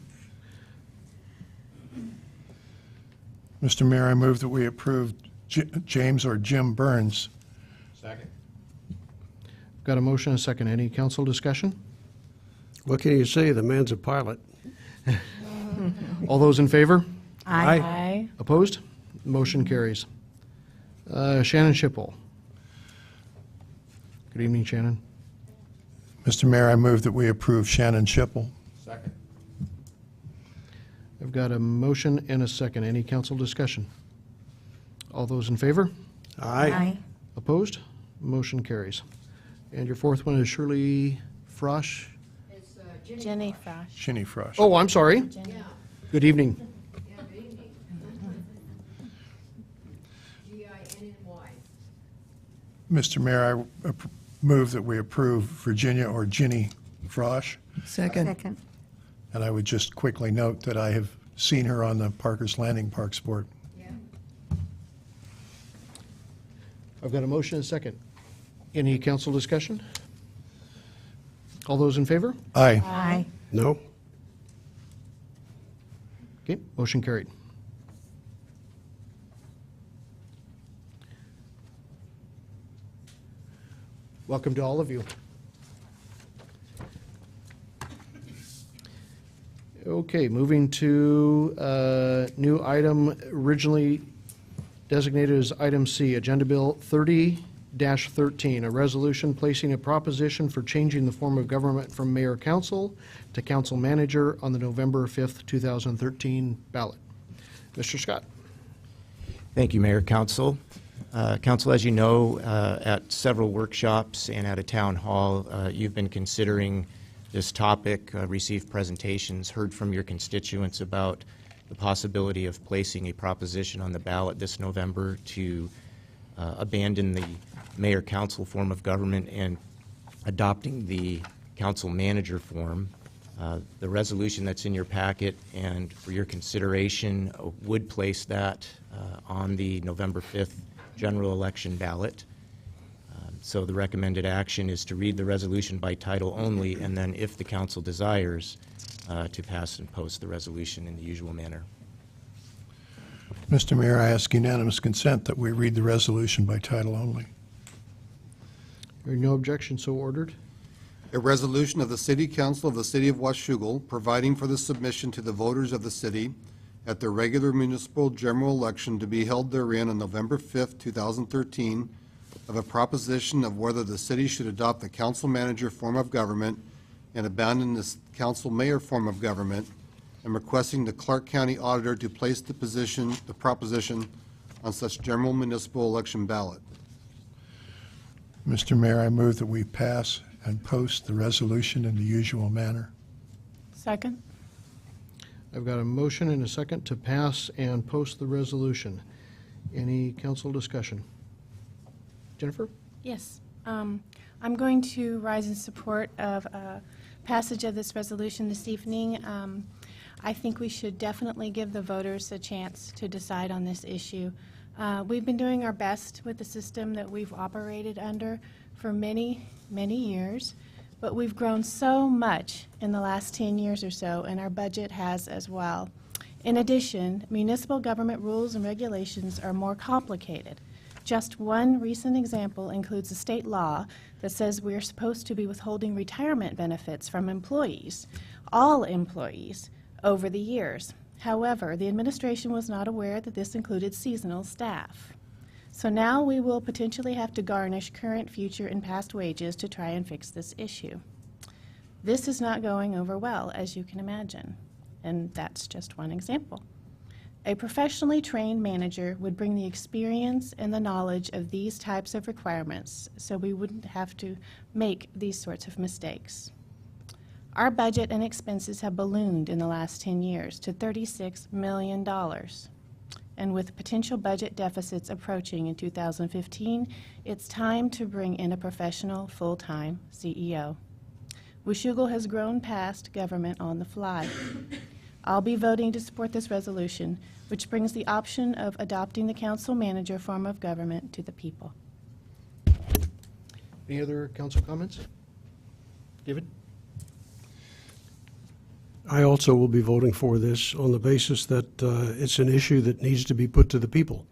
Mr. Mayor, I move that we approve James or Jim Burns. Second. Got a motion and a second. Any council discussion? What can you say? The man's a pilot. All those in favor? Aye. Opposed? Motion carries. Shannon Schiphol. Good evening, Shannon. Mr. Mayor, I move that we approve Shannon Schiphol. Second. I've got a motion and a second. Any council discussion? All those in favor? Aye. Opposed? Motion carries. And your 4th one is Shirley Frosch? It's Jenny Frosch. Shinny Frosch. Oh, I'm sorry. Jenny. Good evening. Yeah, good evening. G-I-N-N-Y. Mr. Mayor, I move that we approve Virginia or Ginny Frosch. Second. And I would just quickly note that I have seen her on the Parker's Landing Parks Board. Yeah. I've got a motion and a second. Any council discussion? All those in favor? Aye. Aye. No? Okay, motion carried. Welcome to all of you. Okay, moving to new item originally designated as item C, Agenda Bill 30-13, a resolution placing a proposition for changing the form of government from mayor council to council manager on the November 5th, 2013 ballot. Mr. Scott. Thank you, Mayor, Council. Council, as you know, at several workshops and at a town hall, you've been considering this topic, received presentations, heard from your constituents about the possibility of placing a proposition on the ballot this November to abandon the mayor-council form of government and adopting the council manager form. The resolution that's in your packet and for your consideration would place that on the November 5th general election ballot. So the recommended action is to read the resolution by title only, and then if the council desires, to pass and post the resolution in the usual manner. Mr. Mayor, I ask unanimous consent that we read the resolution by title only. Hearing no objection, so ordered. A resolution of the City Council of the City of Washougal providing for the submission to the voters of the city at their regular municipal general election to be held therein on November 5th, 2013, of a proposition of whether the city should adopt the council manager form of government and abandon this council mayor form of government, and requesting the Clark County Auditor to place the proposition on such general municipal election ballot. Mr. Mayor, I move that we pass and post the resolution in the usual manner. Second. I've got a motion and a second to pass and post the resolution. Any council discussion? Jennifer? Yes. I'm going to rise in support of passage of this resolution this evening. I think we should definitely give the voters a chance to decide on this issue. We've been doing our best with the system that we've operated under for many, many years, but we've grown so much in the last 10 years or so, and our budget has as well. In addition, municipal government rules and regulations are more complicated. Just one recent example includes a state law that says we're supposed to be withholding retirement benefits from employees, all employees, over the years. However, the administration was not aware that this included seasonal staff. So now we will potentially have to garnish current, future, and past wages to try and fix this issue. This is not going over well, as you can imagine, and that's just one example. A professionally trained manager would bring the experience and the knowledge of these types of requirements, so we wouldn't have to make these sorts of mistakes. Our budget and expenses have ballooned in the last 10 years to $36 million. And with potential budget deficits approaching in 2015, it's time to bring in a professional, full-time CEO. Washougal has grown past government on the fly. I'll be voting to support this resolution, which brings the option of adopting the council manager form of government to the people. Any other council comments? David? I also will be voting for this on the basis that it's an issue that needs to be put to the people.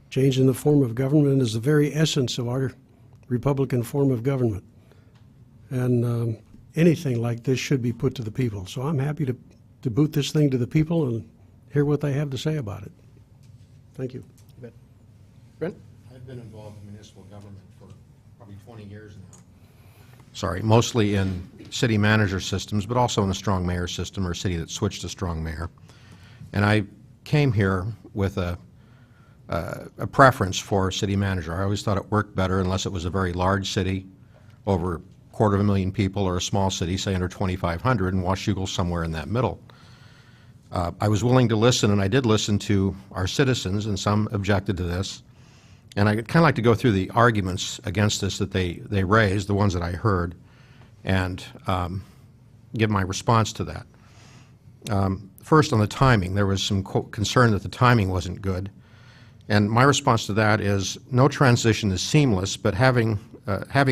Changing the form of government is the very essence of our Republican form of government. And anything like this should be put to the people. So I'm happy to boot this thing to the people and hear what they have to say about it. Thank you. You bet. Brent? I've been involved in municipal government for probably 20 years now. Sorry, mostly in city manager systems, but also in a strong mayor system or a city that switched to strong mayor. And I came here with a preference for city manager. I always thought it worked better unless it was a very large city, over 250,000 people, or a small city, say under 2,500, and Washougal somewhere in that middle. I was willing to listen, and I did listen to our citizens, and some objected to this. And I'd kind of like to go through the arguments against this that they raised, the ones that I heard, and give my response to that. First, on the timing, there was some concern that the timing wasn't good. And my response to that is no transition is seamless, but having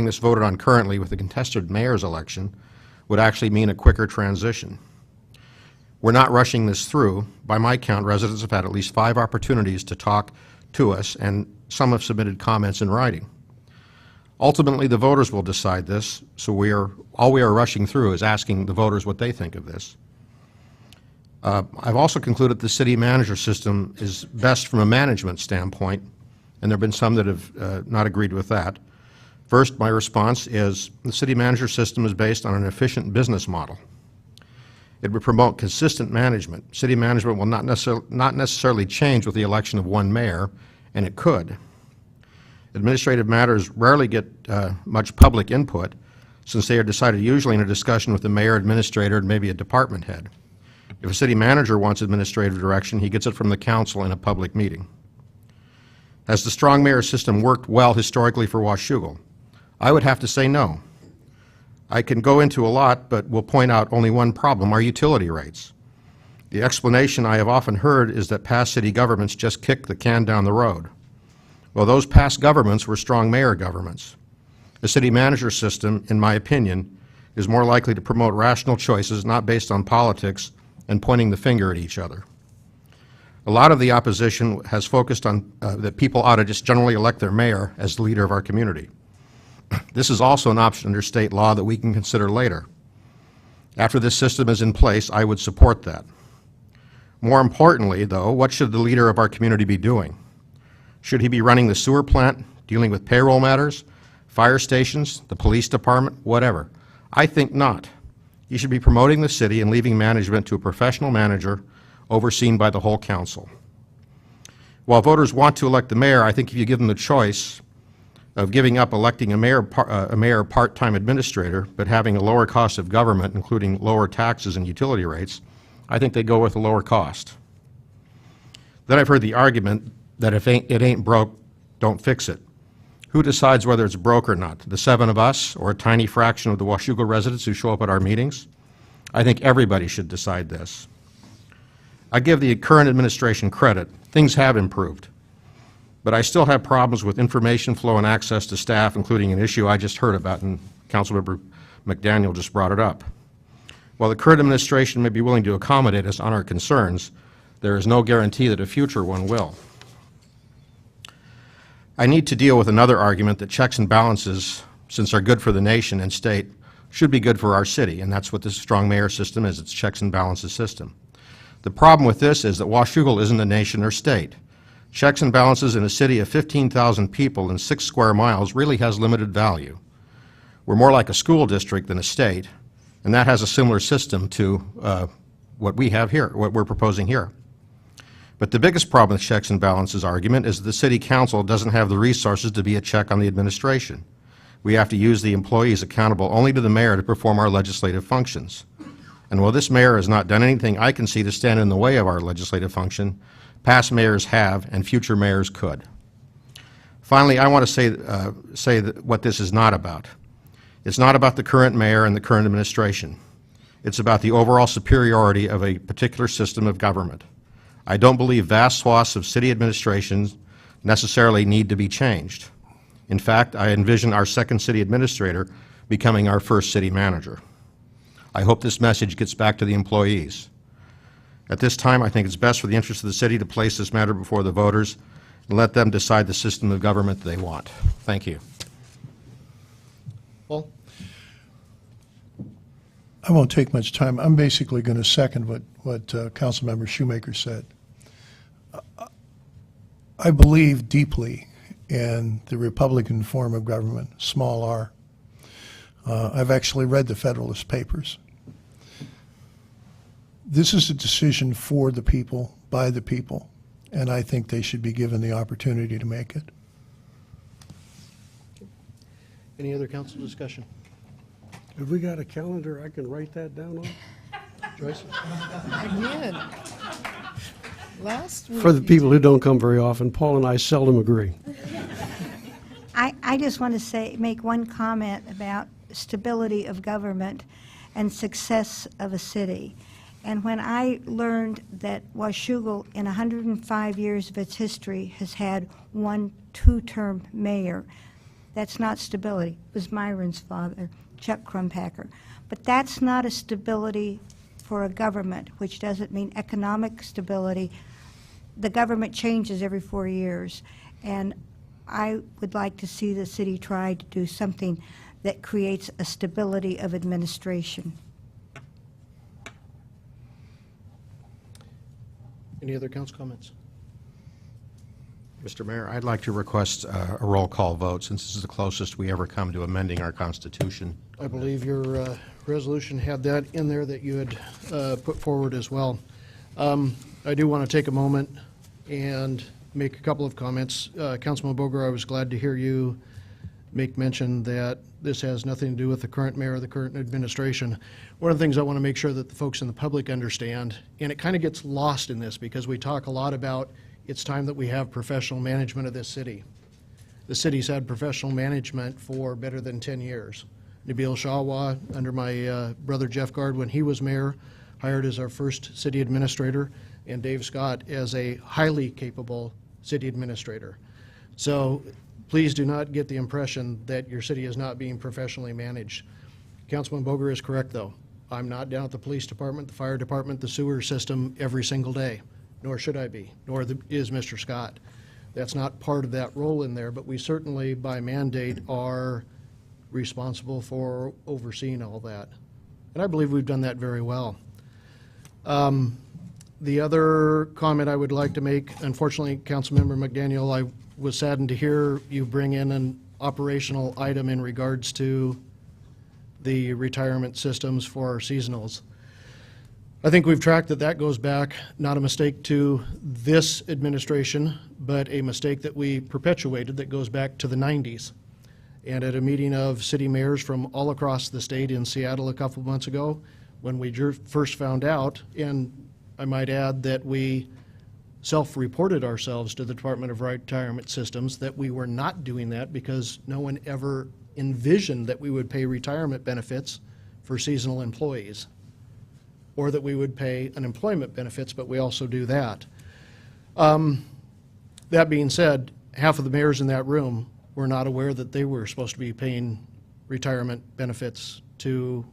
this voted on currently with the contested mayor's election would actually mean a quicker transition. We're not rushing this through. By my count, residents have had at least 5 opportunities to talk to us, and some have submitted comments in writing. Ultimately, the voters will decide this, so all we are rushing through is asking the voters what they think of this. I've also concluded the city manager system is best from a management standpoint, and there have been some that have not agreed with that. First, my response is the city manager system is based on an efficient business model. It would promote consistent management. City management will not necessarily change with the election of one mayor, and it could. Administrative matters rarely get much public input, since they are decided usually in a discussion with the mayor, administrator, and maybe a department head. If a city manager wants administrative direction, he gets it from the council in a public meeting. Has the strong mayor system worked well historically for Washougal? I would have to say no. I can go into a lot, but will point out only one problem, our utility rates. The explanation I have often heard is that past city governments just kicked the can down the road. Well, those past governments were strong mayor governments. The city manager system, in my opinion, is more likely to promote rational choices not based on politics and pointing the finger at each other. A lot of the opposition has focused on that people ought to just generally elect their mayor as the leader of our community. This is also an option under state law that we can consider later. After this system is in place, I would support that. More importantly, though, what should the leader of our community be doing? Should he be running the sewer plant, dealing with payroll matters, fire stations, the police department, whatever? I think not. He should be promoting the city and leaving management to a professional manager overseen by the whole council. While voters want to elect the mayor, I think if you give them the choice of giving up electing a mayor part-time administrator, but having a lower cost of government, including lower taxes and utility rates, I think they go with a lower cost. Then I've heard the argument that if it ain't broke, don't fix it. Who decides whether it's broke or not? The 7 of us or a tiny fraction of the Washougal residents who show up at our meetings? I think everybody should decide this. I give the current administration credit. Things have improved. But I still have problems with information flow and access to staff, including an issue I just heard about, and Councilmember McDaniel just brought it up. While the current administration may be willing to accommodate us on our concerns, there is no guarantee that a future one will. I need to deal with another argument that checks and balances, since they're good for the nation and state, should be good for our city, and that's what this strong mayor system is. It's checks and balances system. The problem with this is that Washougal isn't a nation or state. Checks and balances in a city of 15,000 people and 6 square miles really has limited value. We're more like a school district than a state, and that has a similar system to what we have here, what we're proposing here. But the biggest problem with checks and balances argument is that the city council doesn't have the resources to be a check on the administration. We have to use the employees accountable only to the mayor to perform our legislative functions. And while this mayor has not done anything I can see to stand in the way of our legislative function, past mayors have and future mayors could. Finally, I want to say what this is not about. It's not about the current mayor and the current administration. It's about the overall superiority of a particular system of government. I don't believe vast swaths of city administrations necessarily need to be changed. In fact, I envision our second city administrator becoming our first city manager. I hope this message gets back to the employees. At this time, I think it's best for the interest of the city to place this matter before the voters and let them decide the system of government they want. Thank you. Paul? I won't take much time. I'm basically going to second what Councilmember Shoemaker said. I believe deeply in the Republican form of government, small r. I've actually read the Federalist Papers. This is a decision for the people, by the people, and I think they should be given the opportunity to make it. Any other council discussion? Have we got a calendar I can write that down on? Joyce? Again. Last week. For the people who don't come very often, Paul and I seldom agree. I just want to make one comment about stability of government and success of a city. And when I learned that Washougal, in 105 years of its history, has had 1 2-term mayor, that's not stability. It was Myron's father, Chuck Crumpacker. But that's not a stability for a government, which doesn't mean economic stability. The government changes every 4 years, and I would like to see the city try to do something that creates a stability of administration. Any other council comments? Mr. Mayor, I'd like to request a roll call vote, since this is the closest we ever come to amending our Constitution. I believe your resolution had that in there that you had put forward as well. I do want to take a moment and make a couple of comments. Councilman Boger, I was glad to hear you make mention that this has nothing to do with the current mayor or the current administration. One of the things I want to make sure that the folks in the public understand, and it kind of gets lost in this because we talk a lot about it's time that we have professional management of this city. The city's had professional management for better than 10 years. Nabil Shahwa, under my brother Jeff Gard when he was mayor, hired as our first city administrator, and Dave Scott as a highly capable city administrator. So please do not get the impression that your city is not being professionally managed. Councilman Boger is correct, though. I'm not down at the police department, the fire department, the sewer system every single day, nor should I be, nor is Mr. Scott. That's not part of that role in there, but we certainly, by mandate, are responsible for overseeing all that. And I believe we've done that very well. The other comment I would like to make, unfortunately, Councilmember McDaniel, I was saddened to hear you bring in an operational item in regards to the retirement systems for our seasonals. I think we've tracked that that goes back, not a mistake to this administration, but a mistake that we perpetuated that goes back to the 90s. And at a meeting of city mayors from all across the state in Seattle a couple months ago, when we first found out, and I might add that we self-reported ourselves to the Department of Retirement Systems that we were not doing that because no one ever envisioned that we would pay retirement benefits for seasonal employees, or that we would pay unemployment benefits, but we also do that. That being said, half of the mayors in that room were not aware that they were supposed to be paying retirement benefits to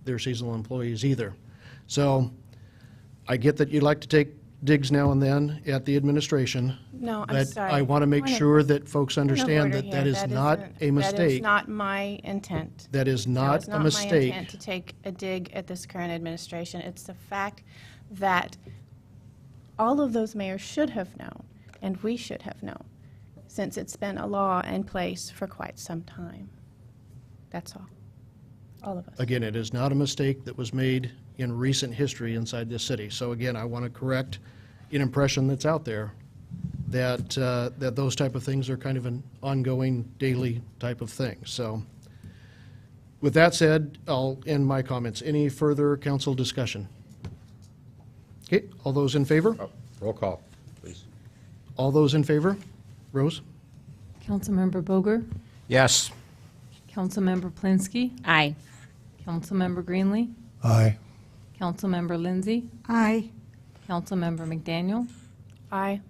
their seasonal employees either. So I get that you'd like to take digs now and then at the administration. No, I'm but sorry. I want to make Point of- sure that folks point of understand order that that here. is That not isn't- a mistake. That is not my intent. That is not a my mistake. intent to take a dig at this current administration. It's the fact that all of those mayors should have known, and we should have known, since it's been a law in place for quite some time. That's all of us. Again, it is not a mistake that was made in recent history inside this city. So again, I want to correct an impression that's out there that that those type of things are kind of an ongoing daily type of thing. So with that said, I'll end my comments. Any further council discussion? Okay, all those in favor? Roll call, please. All those in favor? Rose? Councilmember Boger, Yes. Councilmember Plinsky, Aye. Councilmember Greenlee, Aye. Councilmember Lindsay, Aye. Councilmember McDaniel, Aye.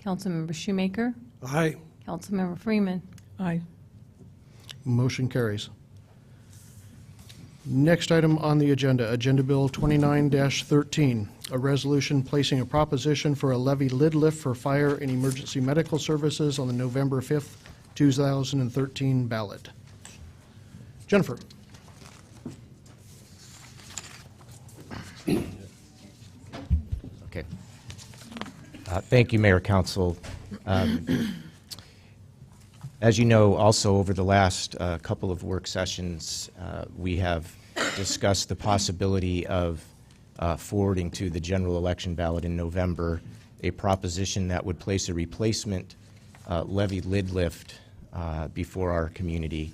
Councilmember Shoemaker, Aye. Councilmember Freeman. Aye. Motion carries. Next item on the agenda, Agenda Bill 29-13, a resolution placing a proposition for a levy lid lift for fire and emergency medical services on the November 5th, 2013 ballot. Jennifer. Okay. Thank you, Mayor, Council. As you know, also over the last couple of work sessions, we have discussed the possibility of forwarding to the general election ballot in November a proposition that would place a replacement levy lid lift before our community.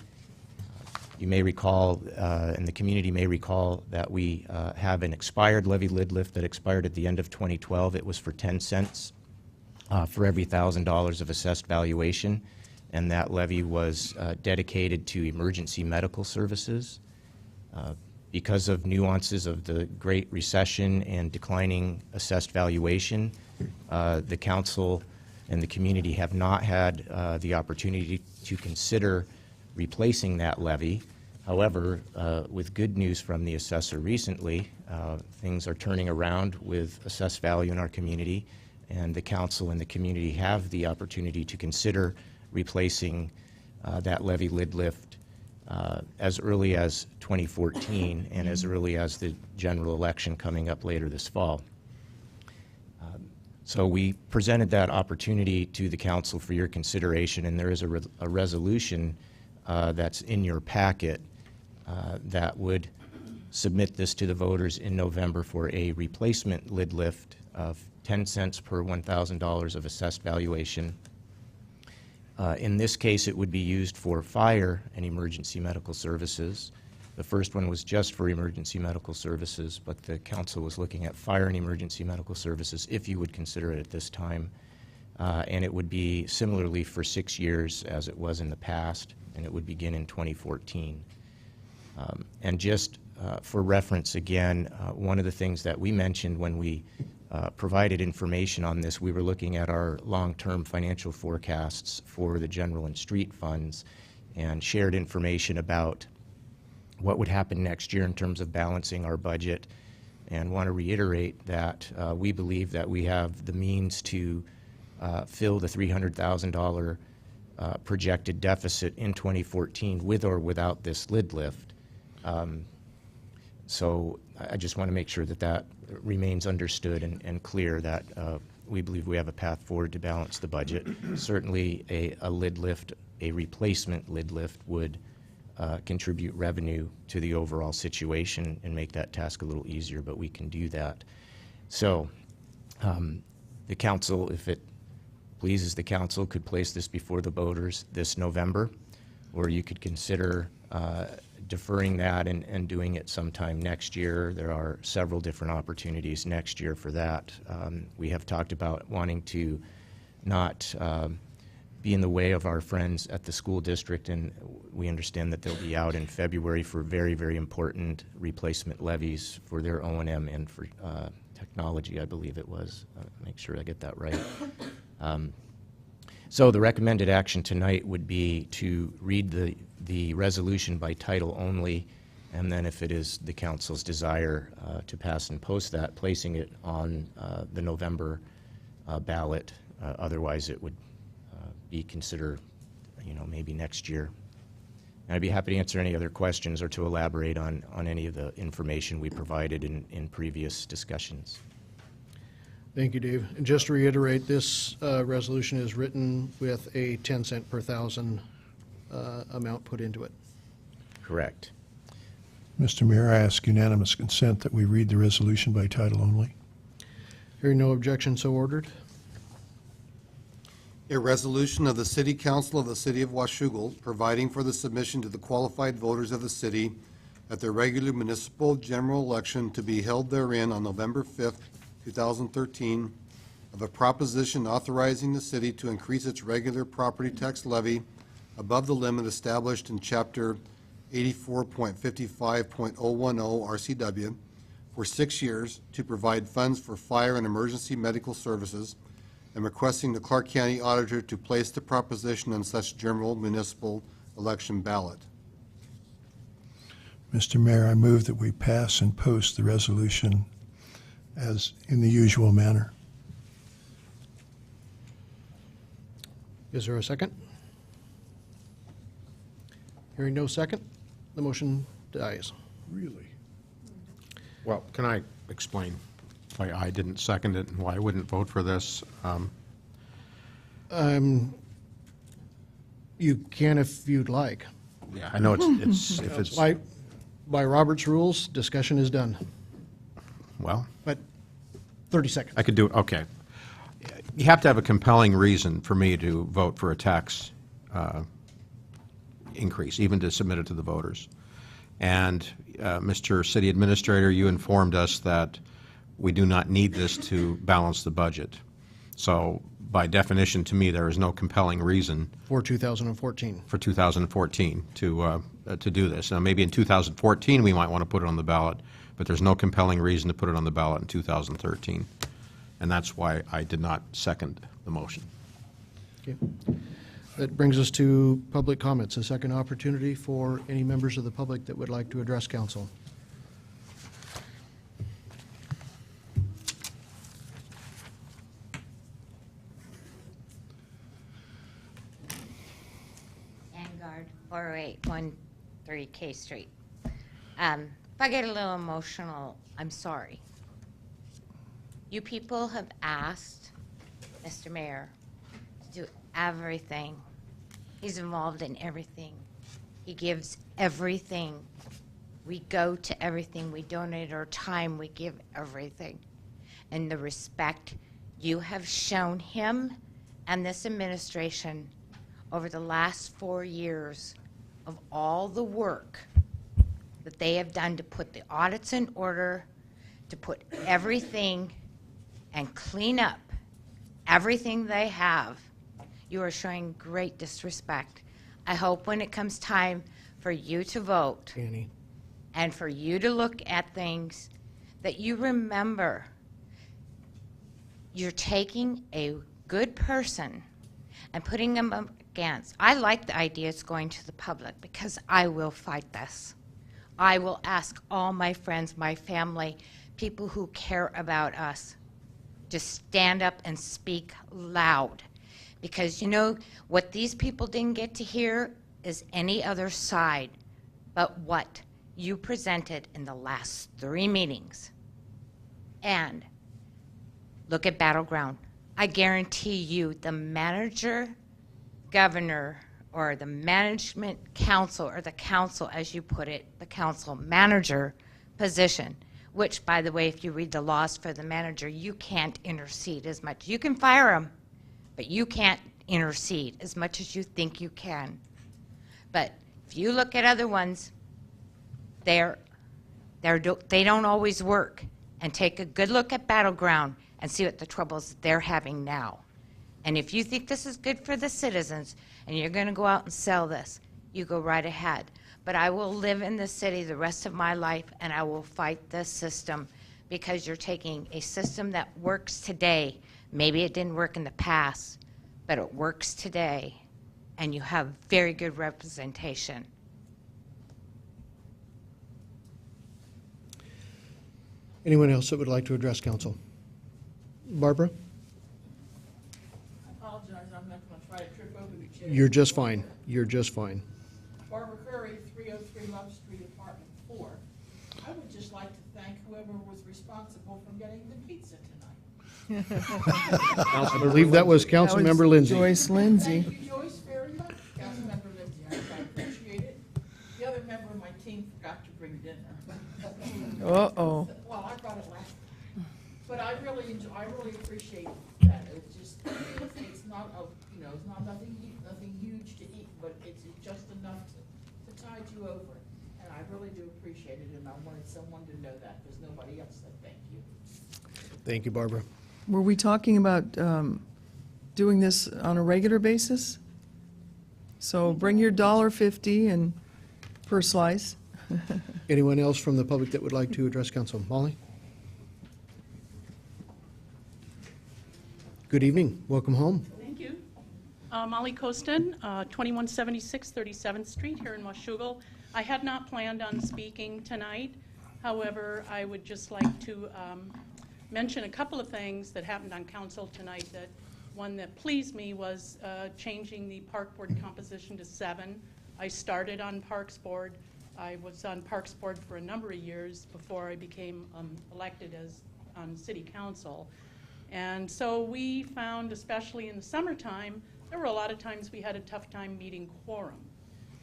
You may recall, and the community may recall, that we have an expired levy lid lift that expired at the end of 2012. It was for 10 cents for every $1,000 of assessed valuation, and that levy was dedicated to emergency medical services. Because of nuances of the Great Recession and declining assessed valuation, the council and the community have not had the opportunity to consider replacing that levy. However, with good news from the assessor recently, things are turning around with assessed value in our community, and the council and the community have the opportunity to consider replacing that levy lid lift as early as 2014 and as early as the general election coming up later this fall. So we presented that opportunity to the council for your consideration, and there is a resolution that's in your packet that would submit this to the voters in November for a replacement lid lift of 10 cents per $1,000 of assessed valuation. In this case, it would be used for fire and emergency medical services. The first one was just for emergency medical services, but the council was looking at fire and emergency medical services, if you would consider it at this time. And it would be similarly for 6 years as it was in the past, and it would begin in 2014. And just for reference again, one of the things that we mentioned when we provided information on this, we were looking at our long-term financial forecasts for the general and street funds and shared information about what would happen next year in terms of balancing our budget, and want to reiterate that we believe that we have the means to fill the $300,000 projected deficit in 2014 with or without this lid lift. So I just want to make sure that that remains understood and clear, that we believe we have a path forward to balance the budget. Certainly a lid lift, a replacement lid lift, would contribute revenue to the overall situation and make that task a little easier, but we can do that. So the council, if it pleases the council, could place this before the voters this November, or you could consider deferring that and doing it sometime next year. There are several different opportunities next year for that. We have talked about wanting to not be in the way of our friends at the school district, and we understand that they'll be out in February for very, very important replacement levies for their O&M and for technology, I believe it was. Make sure I get that right. So the recommended action tonight would be to read the resolution by title only, and then if it is the council's desire to pass and post that, placing it on the November ballot. Otherwise, it would be considered, maybe next year. And I'd be happy to answer any other questions or to elaborate on any of the information we provided in previous discussions. Thank you, Dave. And just to reiterate, this resolution is written with a 10 cent per thousand amount put into it. Correct. Mr. Mayor, I ask unanimous consent that we read the resolution by title only. Hearing no objection, so ordered. A resolution of the City Council of the City of Washougal providing for the submission to the qualified voters of the city at their regular municipal general election to be held therein on November 5th, 2013, of a proposition authorizing the city to increase its regular property tax levy above the limit established in Chapter 84.55.010 RCW for 6 years to provide funds for fire and emergency medical services, and requesting the Clark County Auditor to place the proposition on such general municipal election ballot. Mr. Mayor, I move that we pass and post the resolution as in the usual manner. Is there a second? Hearing no second, the motion dies. Really? Well, can I explain why I didn't second it and why I wouldn't vote for this? You can if you'd like. Yeah, I know it's if it's, By Robert's rules, discussion is done. well, But 30 seconds. I could do it, okay. You have to have a compelling reason for me to vote for a tax increase, even to submit it to the voters. And Mr. City Administrator, you informed us that we do not need this to balance the budget. So by definition, to me, there is no compelling reason For 2014. for 2014 to do this. Now, maybe in 2014, we might want to put it on the ballot, but there's no compelling reason to put it on the ballot in 2013. And that's why I did not second the motion. Okay. That brings us to public comments, a second opportunity for any members of the public that would like to address council. Vanguard, 40813 K Street. If I get a little emotional, I'm sorry. You people have asked Mr. Mayor to do everything. He's involved in everything. He gives everything. We go to everything. We donate our time. We give everything. And the respect you have shown him and this administration over the last 4 years of all the work that they have done to put the audits in order, to put everything and clean up everything they have. You are showing great disrespect. I hope when it comes time for you to vote, Annie. and for you to look at things that you remember you're taking a good person and putting them up against. I like the idea it's going to the public because I will fight this. I will ask all my friends, my family, people who care about us to stand up and speak loud. Because you know what these people didn't get to hear is any other side but what you presented in the last 3 meetings. And look at Battleground. I guarantee you the manager, governor, or the management council, or the council, as you put it, the council manager position, which, by the way, if you read the laws for the manager, you can't intercede as much. You can fire them, but you can't intercede as much as you think you can. But if you look at other ones, they don't always work. And take a good look at Battleground and see what the troubles they're having now. And if you think this is good for the citizens and you're going to go out and sell this, you go right ahead. But I will live in this city the rest of my life, and I will fight this system, because you're taking a system that works today. Maybe it didn't work in the past, but it works today, and you have very good representation. Anyone else that would like to address council? Barbara? I apologize, I'm not going to try to trip over the chair. You're just fine. You're just fine. Barbara Curry, 303 Love Street, Apartment 4. I would just like to thank whoever was responsible for getting the pizza tonight. I believe that was Councilmember Lindsay. Joyce Lindsay. Thank you, Joyce, very much. Councilmember Lindsay, I appreciate it. The other member of my team forgot to bring dinner. Uh-oh. Well, I brought it last time. But I really appreciate that. It's just, it's not it's not nothing huge to eat, but it's just enough to tide you over. And I really do appreciate it, and I wanted someone to know that, because nobody else said thank you. Thank you, Barbara. Were we talking about doing this on a regular basis? So bring your $1.50 and per slice. Anyone else from the public that would like to address council? Molly? Good evening. Welcome home. Thank you. Molly Costin, 2176 37th Street here in Washougal. I had not planned on speaking tonight. However, I would just like to mention a couple of things that happened on council tonight. That one that pleased me was changing the park board composition to 7. I started on Parks Board. I was on Parks Board for a number of years before I became elected as on City Council. And so we found, especially in the summertime, there were a lot of times we had a tough time meeting quorum.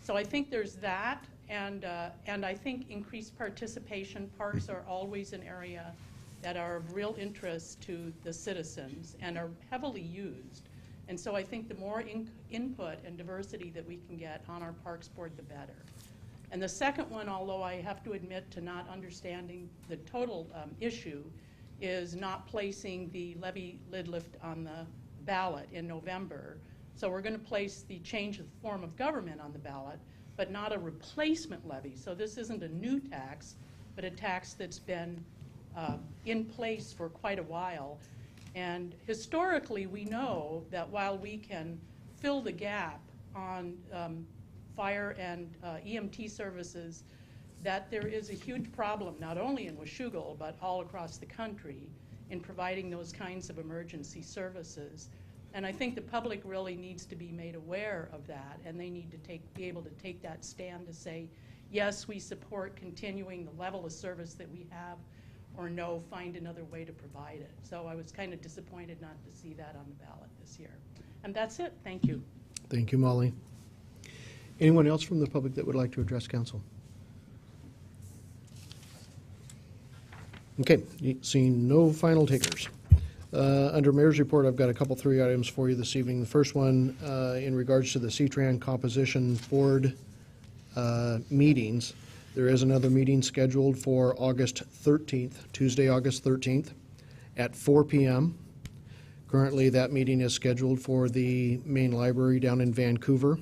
So I think there's that, and I think increased participation. Parks are always an area that are of real interest to the citizens and are heavily used. And so I think the more input and diversity that we can get on our Parks Board, the better. And the second one, although I have to admit to not understanding the total issue, is not placing the levy lid lift on the ballot in November. So we're going to place the change of form of government on the ballot, but not a replacement levy. So this isn't a new tax, but a tax that's been in place for quite a while. And historically, we know that while we can fill the gap on fire and EMT services, that there is a huge problem, not only in Washougal, but all across the country, in providing those kinds of emergency services. And I think the public really needs to be made aware of that, and they need to be able to take that stand to say, yes, we support continuing the level of service that we have, or no, find another way to provide it. So I was kind of disappointed not to see that on the ballot this year. And that's it. Thank you. Thank you, Molly. Anyone else from the public that would like to address council? Okay, seeing no final takers. Under Mayor's Report, I've got a couple, 3 items for you this evening. The first one, in regards to the CTRAN Composition Board meetings, there is another meeting scheduled for August 13th, Tuesday, August 13th, at 4 p.m. Currently, that meeting is scheduled for the main library down in Vancouver.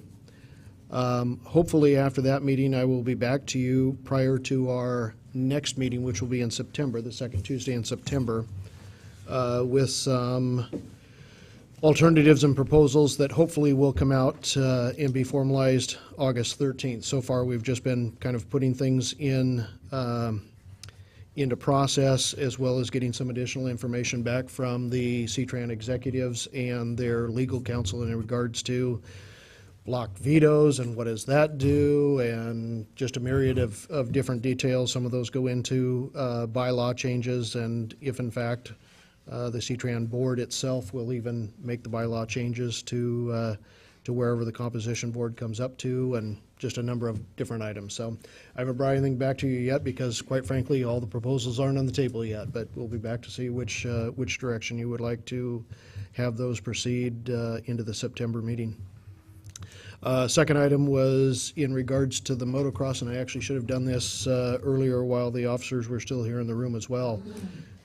Hopefully, after that meeting, I will be back to you prior to our next meeting, which will be in September, the second Tuesday in September, with some alternatives and proposals that hopefully will come out and be formalized August 13th. So far, we've just been kind of putting things in into process, as well as getting some additional information back from the C-TRAN executives and their legal counsel in regards to blocked vetoes and what does that do, and just a myriad of different details. Some of those go into bylaw changes, and if in fact the C-TRAN board itself will even make the bylaw changes to wherever the composition board comes up to, and just a number of different items. So I haven't brought anything back to you yet because, quite frankly, all the proposals aren't on the table yet, but we'll be back to see which direction you would like to have those proceed into the September meeting. Second item was in regards to the motocross, and I actually should have done this earlier while the officers were still here in the room as well.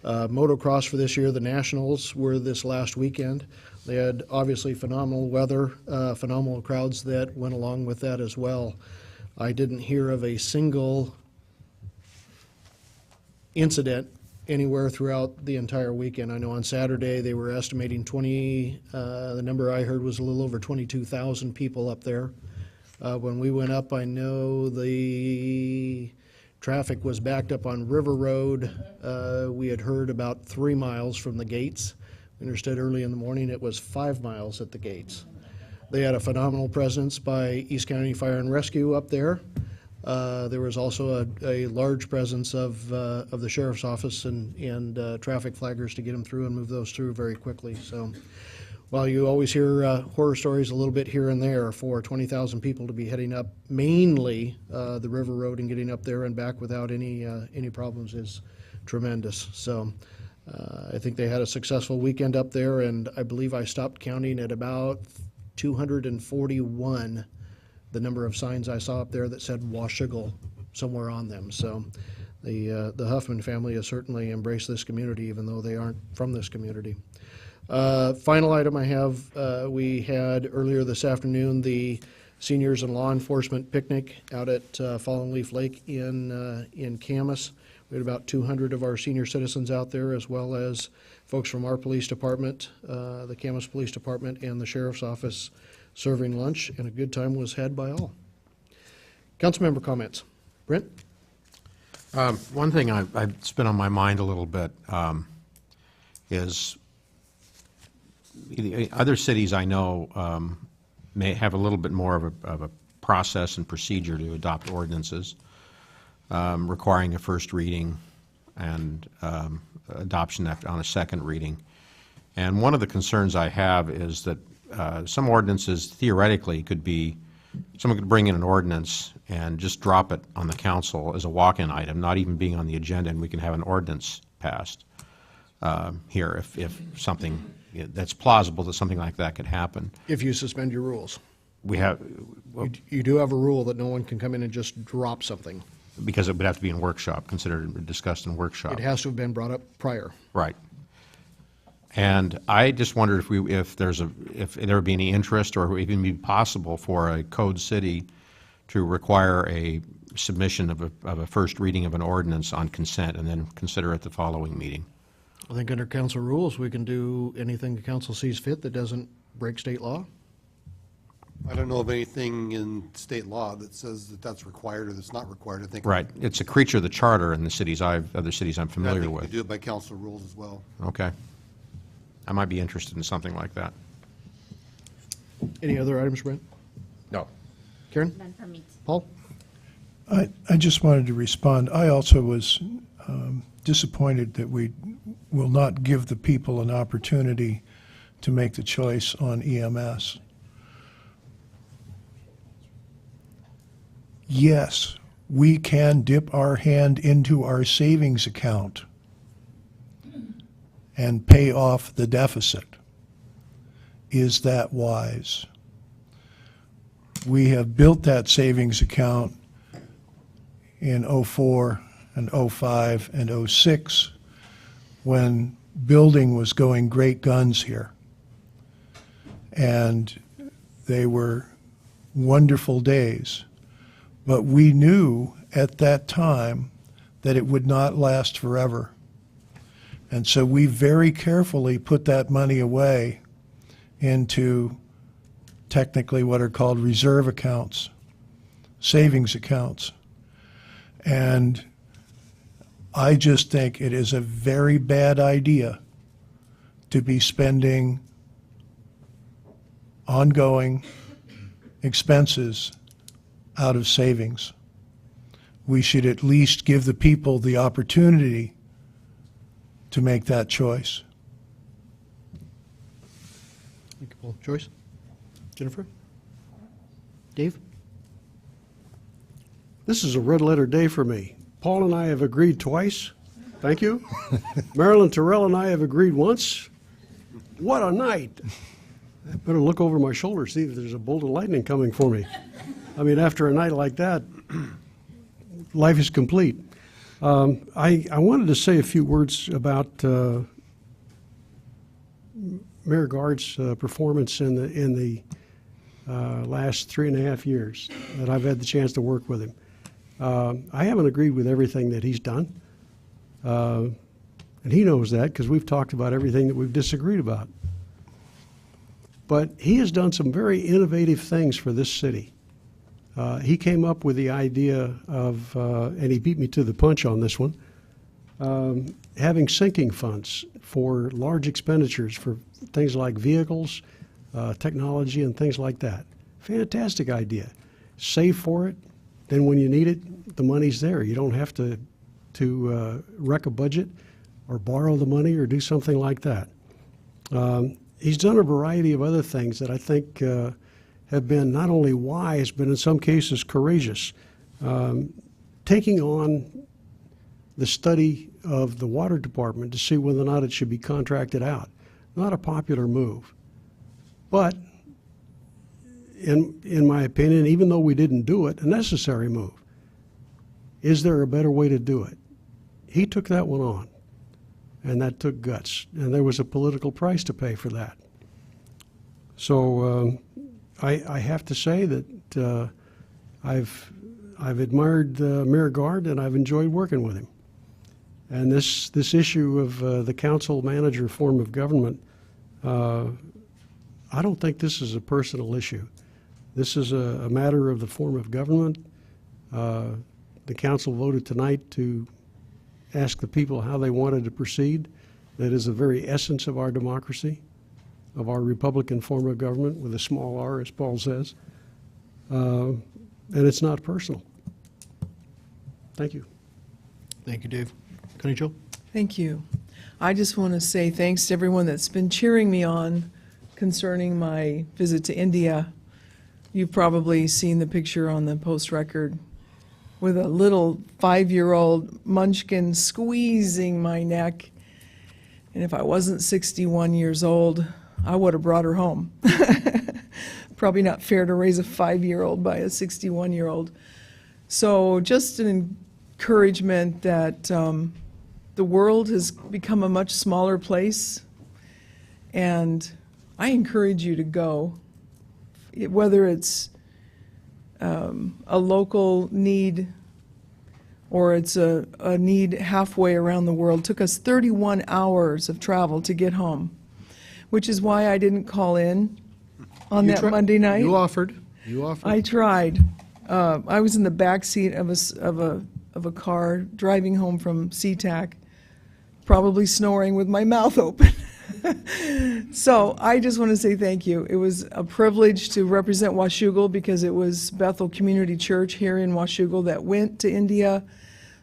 Motocross for this year, the Nationals were this last weekend. They had obviously phenomenal weather, phenomenal crowds that went along with that as well. I didn't hear of a single incident anywhere throughout the entire weekend. I know on Saturday they were estimating the number I heard was a little over 22,000 people up there. When we went up, I know the traffic was backed up on River Road. We had heard about 3 miles from the gates. We understood early in the morning it was 5 miles at the gates. They had a phenomenal presence by East County Fire and Rescue up there. There was also a large presence of the sheriff's office and traffic flaggers to get them through and move those through very quickly. So while you always hear horror stories a little bit here and there, for 20,000 people to be heading up mainly the River Road and getting up there and back without any problems is tremendous. So I think they had a successful weekend up there, and I believe I stopped counting at about 241 the number of signs I saw up there that said Washougal somewhere on them. So the Huffman family has certainly embraced this community, even though they aren't from this community. Final item I have, we had earlier this afternoon the seniors and law enforcement picnic out at Fallen Leaf Lake in Camas. We had about 200 of our senior citizens out there, as well as folks from our police department, the Camas Police Department, and the Sheriff's Office serving lunch, and a good time was had by all. Council member comments. Brent? One thing it's been on my mind a little bit is other cities I know may have a little bit more of a process and procedure to adopt ordinances, requiring a first reading and adoption on a second reading. And one of the concerns I have is that some ordinances theoretically could be, someone could bring in an ordinance and just drop it on the council as a walk-in item, not even being on the agenda, and we can have an ordinance passed here if something that's plausible that something like that could happen. If you suspend your rules. We have. Well, you do have a rule that no one can come in and just drop something. Because it would have to be in workshop, considered discussed in workshop. It has to have been brought up prior. Right. And I just wondered if there would be any interest, or even be possible for a code city to require a submission of a first reading of an ordinance on consent and then consider it the following meeting. I think under council rules, we can do anything the council sees fit that doesn't break state law. I don't know of anything in state law that says that that's required or that's not required. I think. Right. It's a creature of the charter in the cities other cities I'm familiar I think with. we do it by council rules as well. Okay. I might be interested in something like that. Any other items, Brent? No. Karen? None for me. Paul? I just wanted to respond. I also was disappointed that we will not give the people an opportunity to make the choice on EMS. Yes, we can dip our hand into our savings account and pay off the deficit. Is that wise? We have built that savings account in '04 and '05 and '06 when building was going great guns here. And they were wonderful days. But we knew at that time that it would not last forever. And so we very carefully put that money away into technically what are called reserve accounts, savings accounts. And I just think it is a very bad idea to be spending ongoing expenses out of savings. We should at least give the people the opportunity to make that choice. Thank you, Paul. Joyce? Jennifer? Dave? This is a red letter day for me. Paul and I have agreed twice. Thank you. Marilyn Terrell and I have agreed once. What a night. I better look over my shoulder, see if there's a bolt of lightning coming for me. I mean, after a night like that, life is complete. I wanted to say a few words about Mayor Guard's performance in the last 3.5 years that I've had the chance to work with him. I haven't agreed with everything that he's done, and he knows that because we've talked about everything that we've disagreed about. But he has done some very innovative things for this city. He came up with the idea of, and he beat me to the punch on this one, having sinking funds for large expenditures for things like vehicles, technology, and things like that. Fantastic idea. Save for it, then when you need it, the money's there. You don't have to wreck a budget or borrow the money or do something like that. He's done a variety of other things that I think have been not only wise, but in some cases courageous. Taking on the study of the water department to see whether or not it should be contracted out. Not a popular move. But in my opinion, even though we didn't do it, a necessary move. Is there a better way to do it? He took that one on, and that took guts, and there was a political price to pay for that. So I have to say that I've admired Mayor Guard, and I've enjoyed working with him. And this issue of the council-manager form of government, I don't think this is a personal issue. This is a matter of the form of government. The council voted tonight to ask the people how they wanted to proceed. That is the very essence of our democracy, of our Republican form of government, with a small r, as Paul says. And it's not personal. Thank you. Thank you, Dave. Connie Jo? Thank you. I just want to say thanks to everyone that's been cheering me on concerning my visit to India. You've probably seen the picture on the Post Record with a little 5-year-old munchkin squeezing my neck. And if I wasn't 61 years old, I would have brought her home. Probably not fair to raise a 5-year-old by a 61-year-old. So just an encouragement that the world has become a much smaller place, and I encourage you to go, whether it's a local need or it's a need halfway around the world. It took us 31 hours of travel to get home, which is why I didn't call in on that Monday night. You offered. You offered. I tried. I was in the back seat of a car driving home from SeaTac, probably snoring with my mouth open. So I just want to say thank you. It was a privilege to represent Washougal because it was Bethel Community Church here in Washougal that went to India.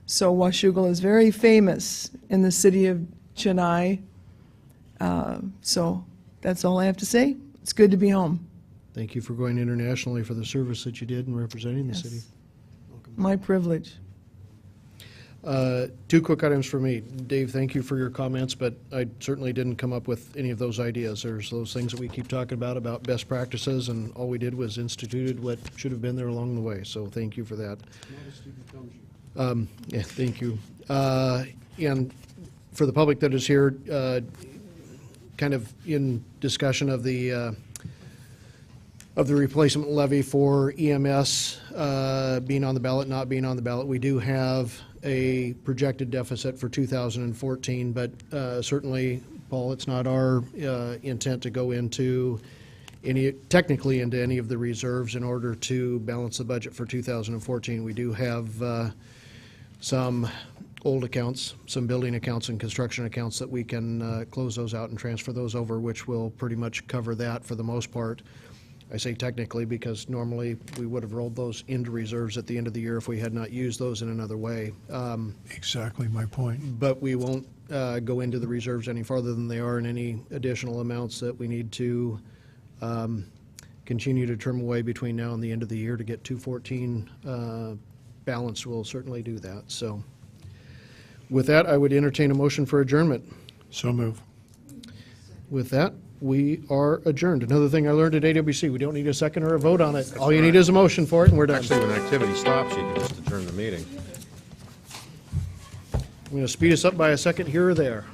So Washougal is very famous in the city of Chennai. So that's all I have to say. It's good to be home. Thank you for going internationally for the service that you did in representing the Yes. city. My privilege. 2 quick items for me. Dave, thank you for your comments, but I certainly didn't come up with any of those ideas. There's those things that we keep talking about best practices, and all we did was instituted what should have been there along the way. So thank you for that. Yeah, thank you. And for the public that is here, kind of in discussion of the of the replacement levy for EMS being on the ballot, not being on the ballot. We do have a projected deficit for 2014, but certainly, Paul, it's not our intent to go into technically into any of the reserves in order to balance the budget for 2014. We do have some old accounts, some building accounts and construction accounts that we can close those out and transfer those over, which will pretty much cover that for the most part. I say technically because normally we would have rolled those into reserves at the end of the year if we had not used those in another way. Exactly my point. But we won't go into the reserves any farther than they are, and any additional amounts that we need to continue to trim away between now and the end of the year to get 214 balanced, we'll certainly do that. So with that, I would entertain a motion for adjournment. So move. With that, we are adjourned. Another thing I learned at AWC, we don't need a second or a vote on it. All you need is a motion for it, and we're done. Actually, when activity stops, you can just adjourn the meeting. I'm going to speed us up by a second here or there.